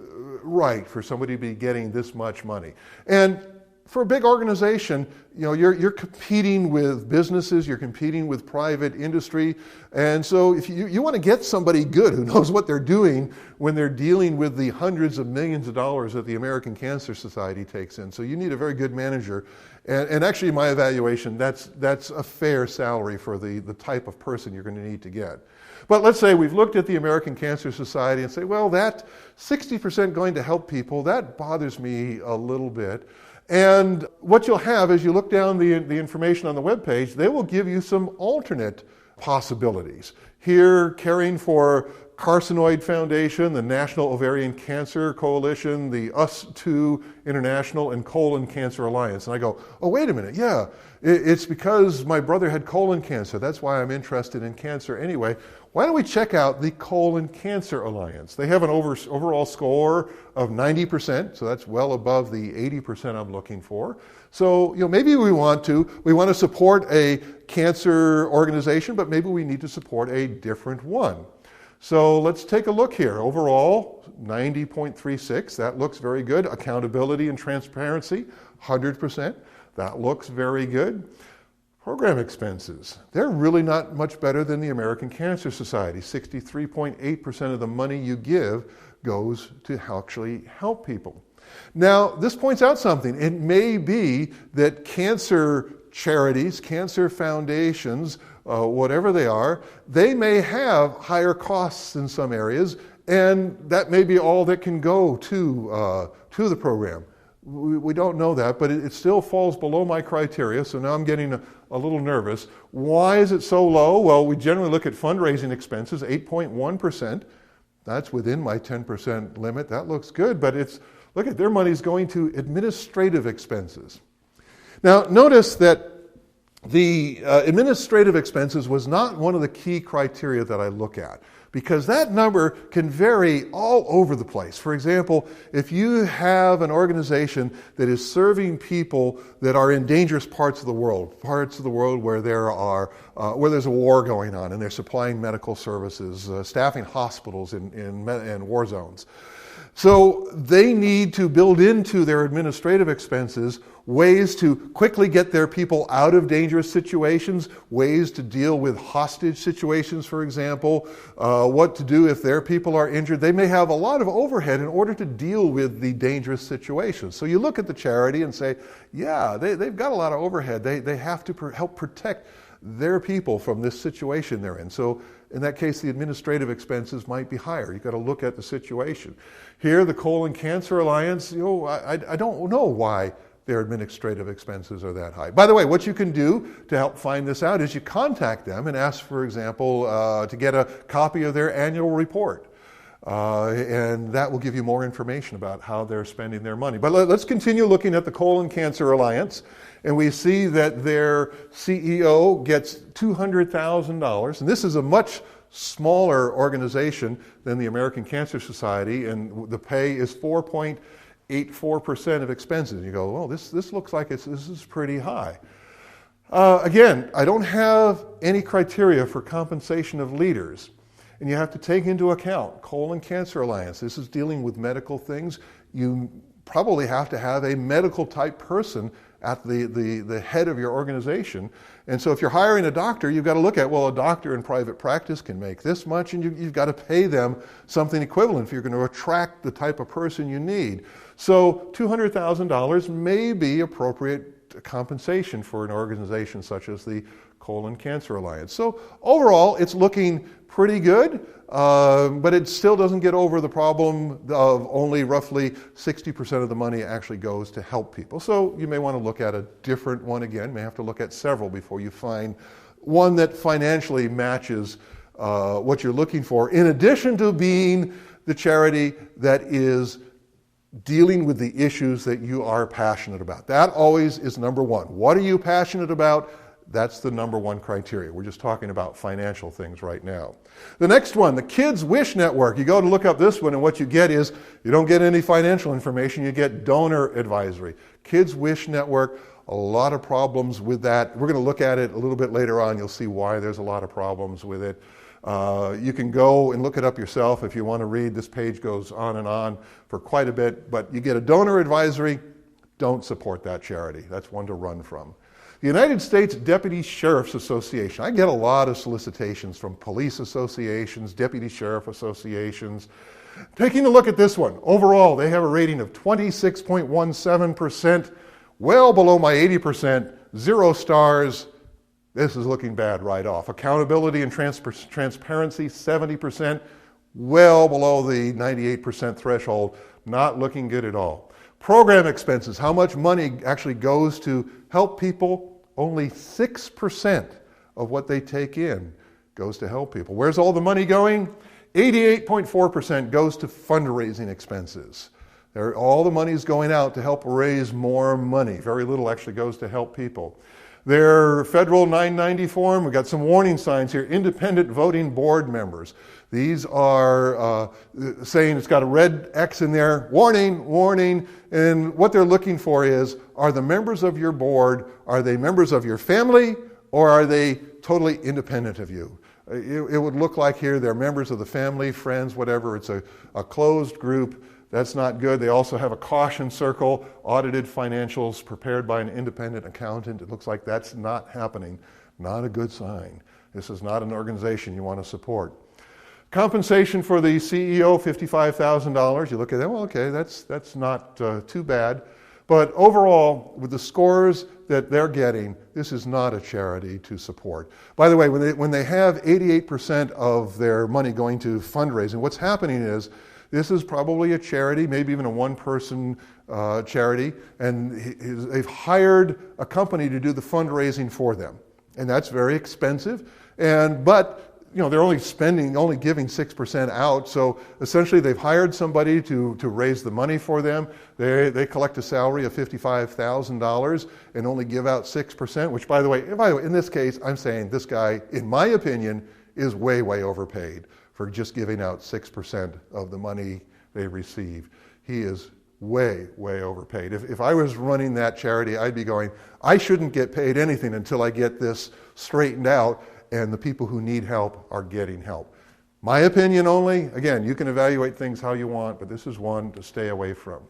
right for somebody to be getting this much money? And for a big organization, you're competing with businesses, you're competing with private industry, and so if you want to get somebody good who knows what they're doing when they're dealing with the hundreds of millions of dollars that the American Cancer Society takes in. So you need a very good manager, and actually in my evaluation, that's a fair salary for the type of person you're going to need to get. But let's say we've looked at the American Cancer Society and say, well, that 60% going to help people, that bothers me a little bit. And what you'll have as you look down the information on the webpage, they will give you some alternate possibilities. Here, caring for Carcinoid Foundation, the National Ovarian Cancer Coalition, the US2 International, and Colon Cancer Alliance. And I go, oh, wait a minute, yeah, it's because my brother had colon cancer. That's why I'm interested in cancer anyway. Why don't we check out the Colon Cancer Alliance? They have an overall score of 90%, so that's well above the 80% I'm looking for. So, maybe we want to support a cancer organization, but maybe we need to support a different one. So let's take a look here. Overall, 90.36, that looks very good. Accountability and transparency, 100%. That looks very good. Program expenses, they're really not much better than the American Cancer Society. 63.8% of the money you give goes to actually help people. Now, this points out something. It may be that cancer charities, cancer foundations, whatever they are, they may have higher costs in some areas, and that may be all that can go to the program. We don't know that, but it still falls below my criteria, so now I'm getting a little nervous. Why is it so low? Well, we generally look at fundraising expenses, 8.1%. That's within my 10% limit. That looks good, but look at their money's going to administrative expenses. Now, notice that the administrative expenses was not one of the key criteria that I look at, because that number can vary all over the place. For example, if you have an organization that is serving people that are in dangerous parts of the world where there's a war going on, and they're supplying medical services, staffing hospitals in war zones. So they need to build into their administrative expenses ways to quickly get their people out of dangerous situations, ways to deal with hostage situations, for example, what to do if their people are injured. They may have a lot of overhead in order to deal with the dangerous situations. So you look at the charity and say, yeah, they've got a lot of overhead. They have to help protect their people from this situation they're in. So in that case, the administrative expenses might be higher. You've got to look at the situation. Here, the Colon Cancer Alliance, I don't know why their administrative expenses are that high. By the way, what you can do to help find this out is you contact them and ask, for example, to get a copy of their annual report. And that will give you more information about how they're spending their money. But let's continue looking at the Colon Cancer Alliance. And we see that their CEO gets $200,000. And this is a much smaller organization than the American Cancer Society. And the pay is 4.84% of expenses. You go, well, this looks like this is pretty high. Again, I don't have any criteria for compensation of leaders. And you have to take into account Colon Cancer Alliance. This is dealing with medical things. You probably have to have a medical type person at the head of your organization. And so if you're hiring a doctor, you've got to look at, well, a doctor in private practice can make this much, and you've got to pay them something equivalent if you're going to attract the type of person you need. So $200,000 may be appropriate compensation for an organization such as the Colon Cancer Alliance. So overall, it's looking pretty good, but it still doesn't get over the problem of only roughly 60% of the money actually goes to help people. So you may want to look at a different one again. You may have to look at several before you find one that financially matches what you're looking for, in addition to being the charity that is dealing with the issues that you are passionate about. That always is number one. What are you passionate about? That's the number one criteria. We're just talking about financial things right now. The next one, the Kids Wish Network. You go to look up this one, and what you get is, you don't get any financial information, you get donor advisory. Kids Wish Network, a lot of problems with that. We're going to look at it a little bit later on. You'll see why there's a lot of problems with it. You can go and look it up yourself if you want to read. This page goes on and on for quite a bit, but you get a donor advisory. Don't support that charity. That's one to run from. The United States Deputy Sheriff's Association. I get a lot of solicitations from police associations, deputy sheriff associations. Taking a look at this one, overall, they have a rating of 26.17%, well below my 80%, 0 stars. This is looking bad right off. Accountability and transparency, 70%, well below the 98% threshold, not looking good at all. Program expenses, how much money actually goes to help people? Only 6% of what they take in goes to help people. Where's all the money going? 88.4% goes to fundraising expenses. All the money is going out to help raise more money. Very little actually goes to help people. Their federal 990 form, we've got some warning signs here. Independent voting board members. These are saying it's got a red X in there, warning, warning. And what they're looking for is, are the members of your board, are they members of your family, or are they totally independent of you? It would look like here they're members of the family, friends, whatever. It's a closed group. That's not good. They also have a caution circle, audited financials prepared by an independent accountant. It looks like that's not happening. Not a good sign. This is not an organization you want to support. Compensation for the CEO, $55,000. You look at that, well, okay, that's not too bad. But overall, with the scores that they're getting, this is not a charity to support. By the way, when they have 88% of their money going to fundraising, what's happening is this is probably a charity, maybe even a one-person charity, and they've hired a company to do the fundraising for them. And that's very expensive. But they're only giving 6% out. So essentially they've hired somebody to raise the money for them. They collect a salary of $55,000 and only give out 6%, which by the way, in this case, I'm saying this guy, in my opinion, is way, way overpaid for just giving out 6% of the money they receive. He is way, way overpaid. If I was running that charity, I'd be going, I shouldn't get paid anything until I get this straightened out and the people who need help are getting help. My opinion only. Again, you can evaluate things how you want, but this is one to stay away from.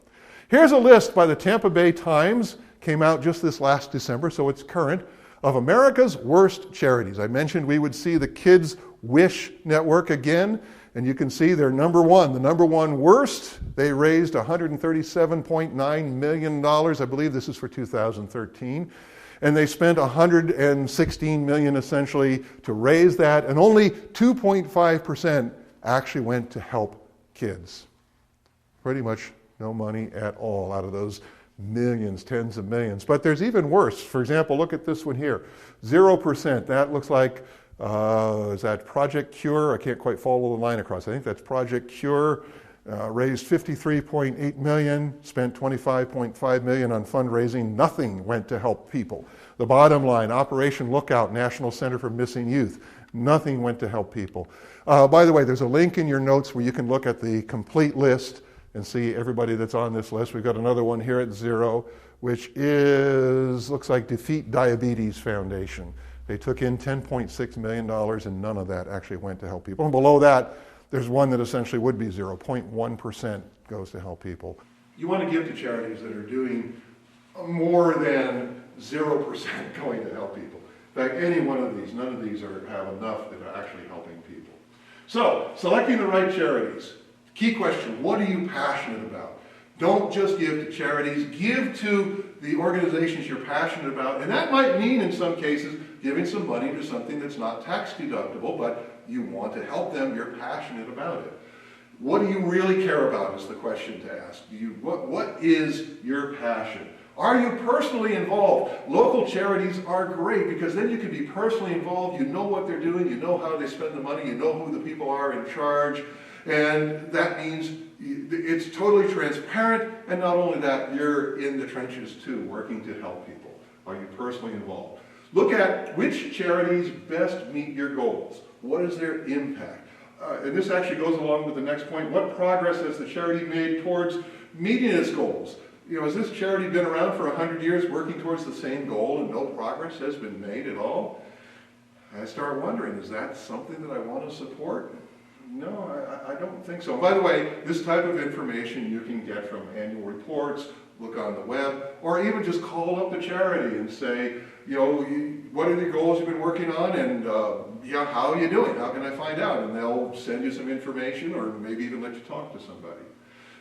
Here's a list by the Tampa Bay Times, came out just this last December, so it's current, of America's worst charities. I mentioned we would see the Kids Wish Network again, and you can see they're number one. The number one worst, they raised $137.9 million. I believe this is for 2013. And they spent $116 million essentially to raise that, and only 2.5% actually went to help kids. Pretty much no money at all out of those millions, tens of millions. But there's even worse. For example, look at this one here. 0%. That looks like, is that Project Cure? I can't quite follow the line across. I think that's Project Cure. Raised $53.8 million, spent $25.5 million on fundraising. Nothing went to help people. The bottom line, Operation Lookout, National Center for Missing Youth. Nothing went to help people. By the way, there's a link in your notes where you can look at the complete list and see everybody that's on this list. We've got another one here at 0, which looks like Defeat Diabetes Foundation. They took in $10.6 million and none of that actually went to help people. And below that, there's one that essentially would be 0.1% goes to help people. You want to give to charities that are doing more than 0% going to help people. In fact, any one of these, none of these have enough that are actually helping people. So, selecting the right charities. Key question, what are you passionate about? Don't just give to charities, give to the organizations you're passionate about. And that might mean, in some cases, giving some money to something that's not tax deductible, but you want to help them, you're passionate about it. What do you really care about is the question to ask. What is your passion? Are you personally involved? Local charities are great because then you can be personally involved, you know what they're doing, you know how they spend the money, you know who the people are in charge, and that means it's totally transparent, and not only that, you're in the trenches too, working to help people. Are you personally involved? Look at which charities best meet your goals. What is their impact? And this actually goes along with the next point. What progress has the charity made towards meeting its goals? Has this charity been around for 100 years working towards the same goal and no progress has been made at all? I start wondering, is that something that I want to support? No, I don't think so. By the way, this type of information you can get from annual reports, look on the web, or even just call up the charity and say, what are the goals you've been working on, and how are you doing? How can I find out? And they'll send you some information, or maybe even let you talk to somebody.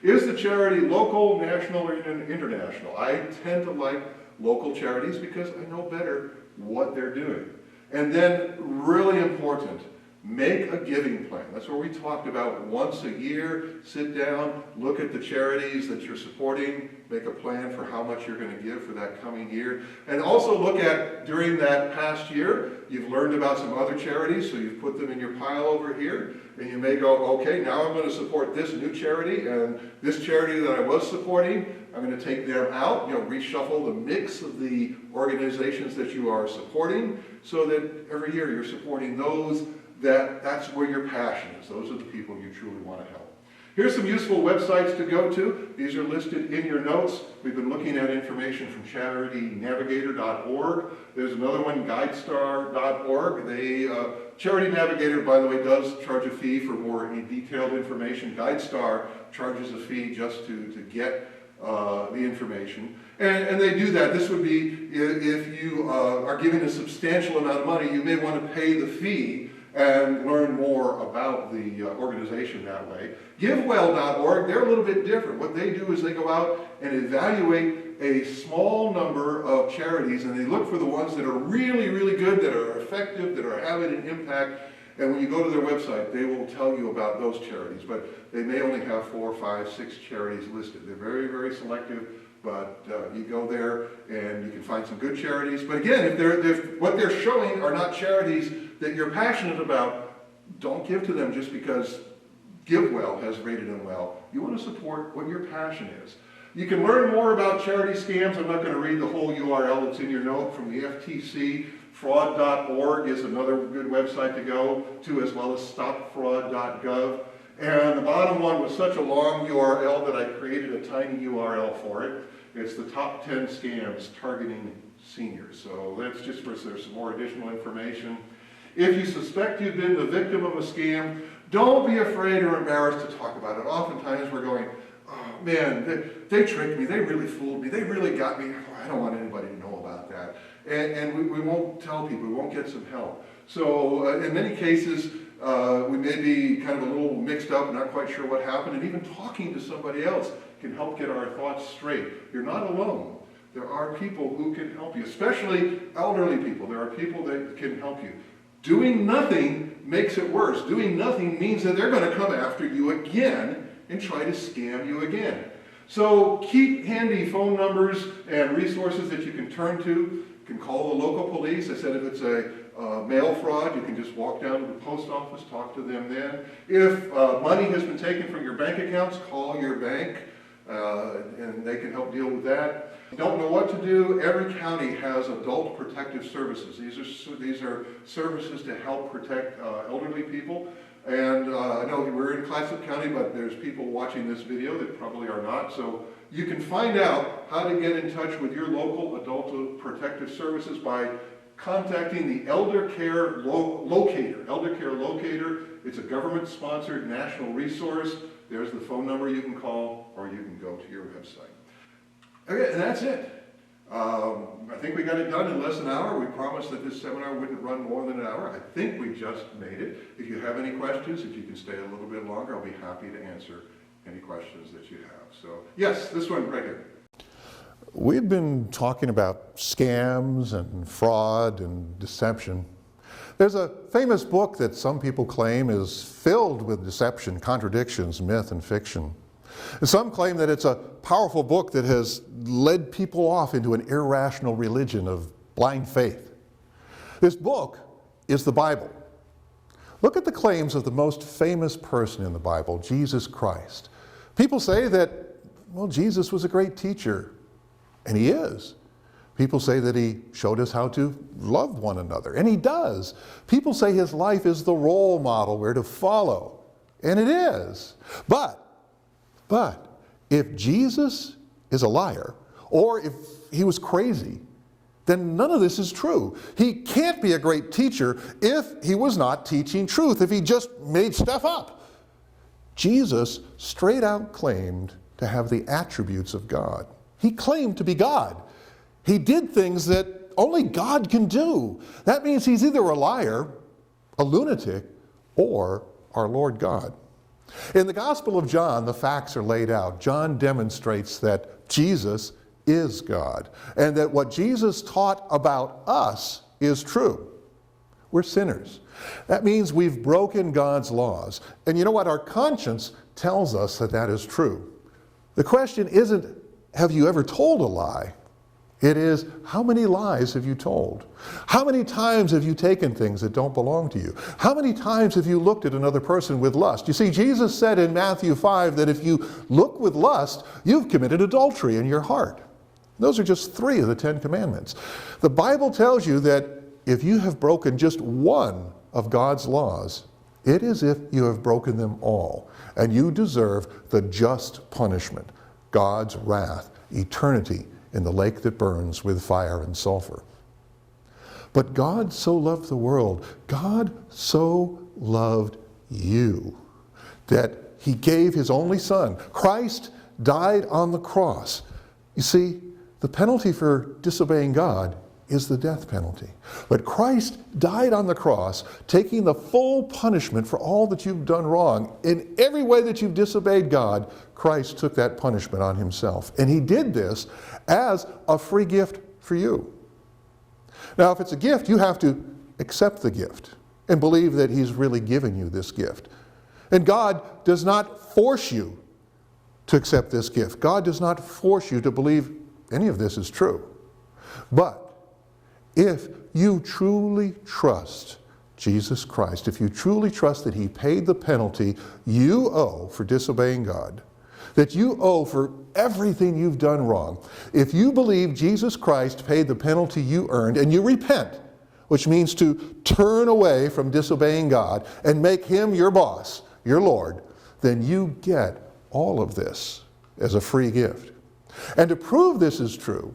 Is the charity local, national, or international? I tend to like local charities because I know better what they're doing. And then, really important, make a giving plan. That's what we talked about once a year. Sit down, look at the charities that you're supporting, make a plan for how much you're going to give for that coming year. And also look at, during that past year, you've learned about some other charities, so you've put them in your pile over here. And you may go, okay, now I'm going to support this new charity, and this charity that I was supporting, I'm going to take them out, reshuffle the mix of the organizations that you are supporting, so that every year you're supporting those that's where your passion is. Those are the people you truly want to help. Here's some useful websites to go to. These are listed in your notes. We've been looking at information from charitynavigator.org. There's another one, guidestar.org. They Charity Navigator, by the way, does charge a fee for more detailed information. GuideStar charges a fee just to get the information. And they do that. This would be if you are giving a substantial amount of money, you may want to pay the fee and learn more about the organization that way. GiveWell.org, they're a little bit different. What they do is they go out and evaluate a small number of charities, and they look for the ones that are really, really good, that are effective, that are having an impact. And when you go to their website, they will tell you about those charities. But they may only have 4, 5, 6 charities listed. They're very, very selective. But you go there and you can find some good charities. But again, if what they're showing are not charities that you're passionate about, don't give to them just because GiveWell has rated them well. You want to support what your passion is. You can learn more about charity scams. I'm not going to read the whole URL. It's in your note from the FTC. Fraud.org is another good website to go to, as well as stopfraud.gov. And the bottom one was such a long URL that I created a tiny URL for it. It's the top 10 scams targeting seniors. So that's just for there's some more additional information. If you suspect you've been the victim of a scam, don't be afraid or embarrassed to talk about it. Oftentimes we're going, oh man, they tricked me, they really fooled me, they really got me. Oh, I don't want anybody to know about that. And we won't tell people, we won't get some help. So in many cases, we may be kind of a little mixed up, not quite sure what happened, and even talking to somebody else can help get our thoughts straight. You're not alone. There are people who can help you, especially elderly people. There are people that can help you. Doing nothing makes it worse. Doing nothing means that they're going to come after you again and try to scam you again. So keep handy phone numbers and resources that you can turn to. You can call the local police. I said if it's a mail fraud, you can just walk down to the post office, talk to them then. If money has been taken from your bank accounts, call your bank and they can help deal with that. If you don't know what to do, every county has adult protective services. These are services to help protect elderly people. And I know we're in Clatsop County, but there's people watching this video that probably are not. So you can find out how to get in touch with your local adult protective services by contacting the Elder Care Locator. Elder Care Locator, it's a government-sponsored national resource. There's the phone number you can call, or you can go to your website. Okay, and that's it. I think we got it done in less than an hour. We promised that this seminar wouldn't run more than an hour. I think we just made it. If you have any questions, if you can stay a little bit longer, I'll be happy to answer any questions that you have. So, yes, this one right here. We've been talking about scams and fraud and deception. There's a famous book that some people claim is filled with deception, contradictions, myth, and fiction. And some claim that it's a powerful book that has led people off into an irrational religion of blind faith. This book is the Bible. Look at the claims of the most famous person in the Bible, Jesus Christ. People say that, well, Jesus was a great teacher, and he is. People say that he showed us how to love one another, and he does. People say his life is the role model we're to follow, and it is. But if Jesus is a liar, or if he was crazy, then none of this is true. He can't be a great teacher if he was not teaching truth, if he just made stuff up. Jesus straight out claimed to have the attributes of God. He claimed to be God. He did things that only God can do. That means he's either a liar, a lunatic, or our Lord God. In the Gospel of John, the facts are laid out. John demonstrates that Jesus is God, and that what Jesus taught about us is true. We're sinners. That means we've broken God's laws. And you know what? Our conscience tells us that that is true. The question isn't, have you ever told a lie? It is, how many lies have you told? How many times have you taken things that don't belong to you? How many times have you looked at another person with lust? You see, Jesus said in Matthew 5 that if you look with lust, you've committed adultery in your heart. Those are just 3 of the 10 commandments. The Bible tells you that if you have broken just one of God's laws, it is as if you have broken them all, and you deserve the just punishment, God's wrath, eternity in the lake that burns with fire and sulfur. But God so loved the world, God so loved you, that he gave his only Son. Christ died on the cross. You see, the penalty for disobeying God is the death penalty. But Christ died on the cross, taking the full punishment for all that you've done wrong. In every way that you've disobeyed God, Christ took that punishment on himself. And he did this as a free gift for you. Now, if it's a gift, you have to accept the gift and believe that he's really given you this gift. And God does not force you to accept this gift. God does not force you to believe any of this is true. But if you truly trust Jesus Christ, if you truly trust that he paid the penalty you owe for disobeying God, that you owe for everything you've done wrong, if you believe Jesus Christ paid the penalty you earned and you repent, which means to turn away from disobeying God and make him your boss, your Lord, then you get all of this as a free gift. And to prove this is true,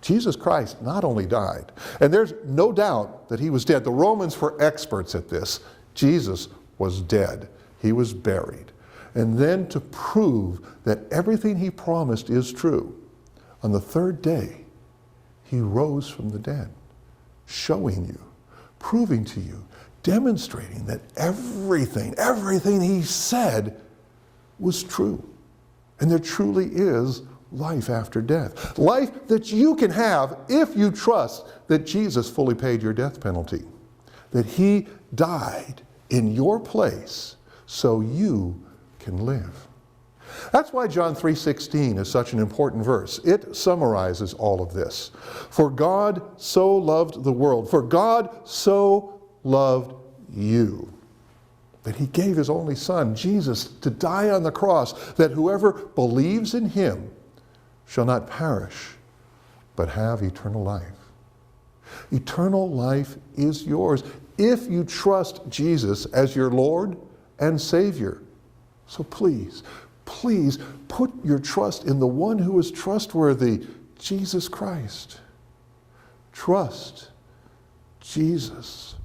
Jesus Christ not only died, and there's no doubt that he was dead. The Romans were experts at this. Jesus was dead. He was buried. And then to prove that everything he promised is true, on the third day, he rose from the dead, showing you, proving to you, demonstrating that everything he said was true. And there truly is life after death. Life that you can have if you trust that Jesus fully paid your death penalty. That he died in your place so you can live. That's why John 3:16 is such an important verse. It summarizes all of this. For God so loved the world, for God so loved you, that he gave his only Son, Jesus, to die on the cross, that whoever believes in him shall not perish, but have eternal life. Eternal life is yours if you trust Jesus as your Lord and Savior. So please, please put your trust in the one who is trustworthy, Jesus Christ. Trust Jesus.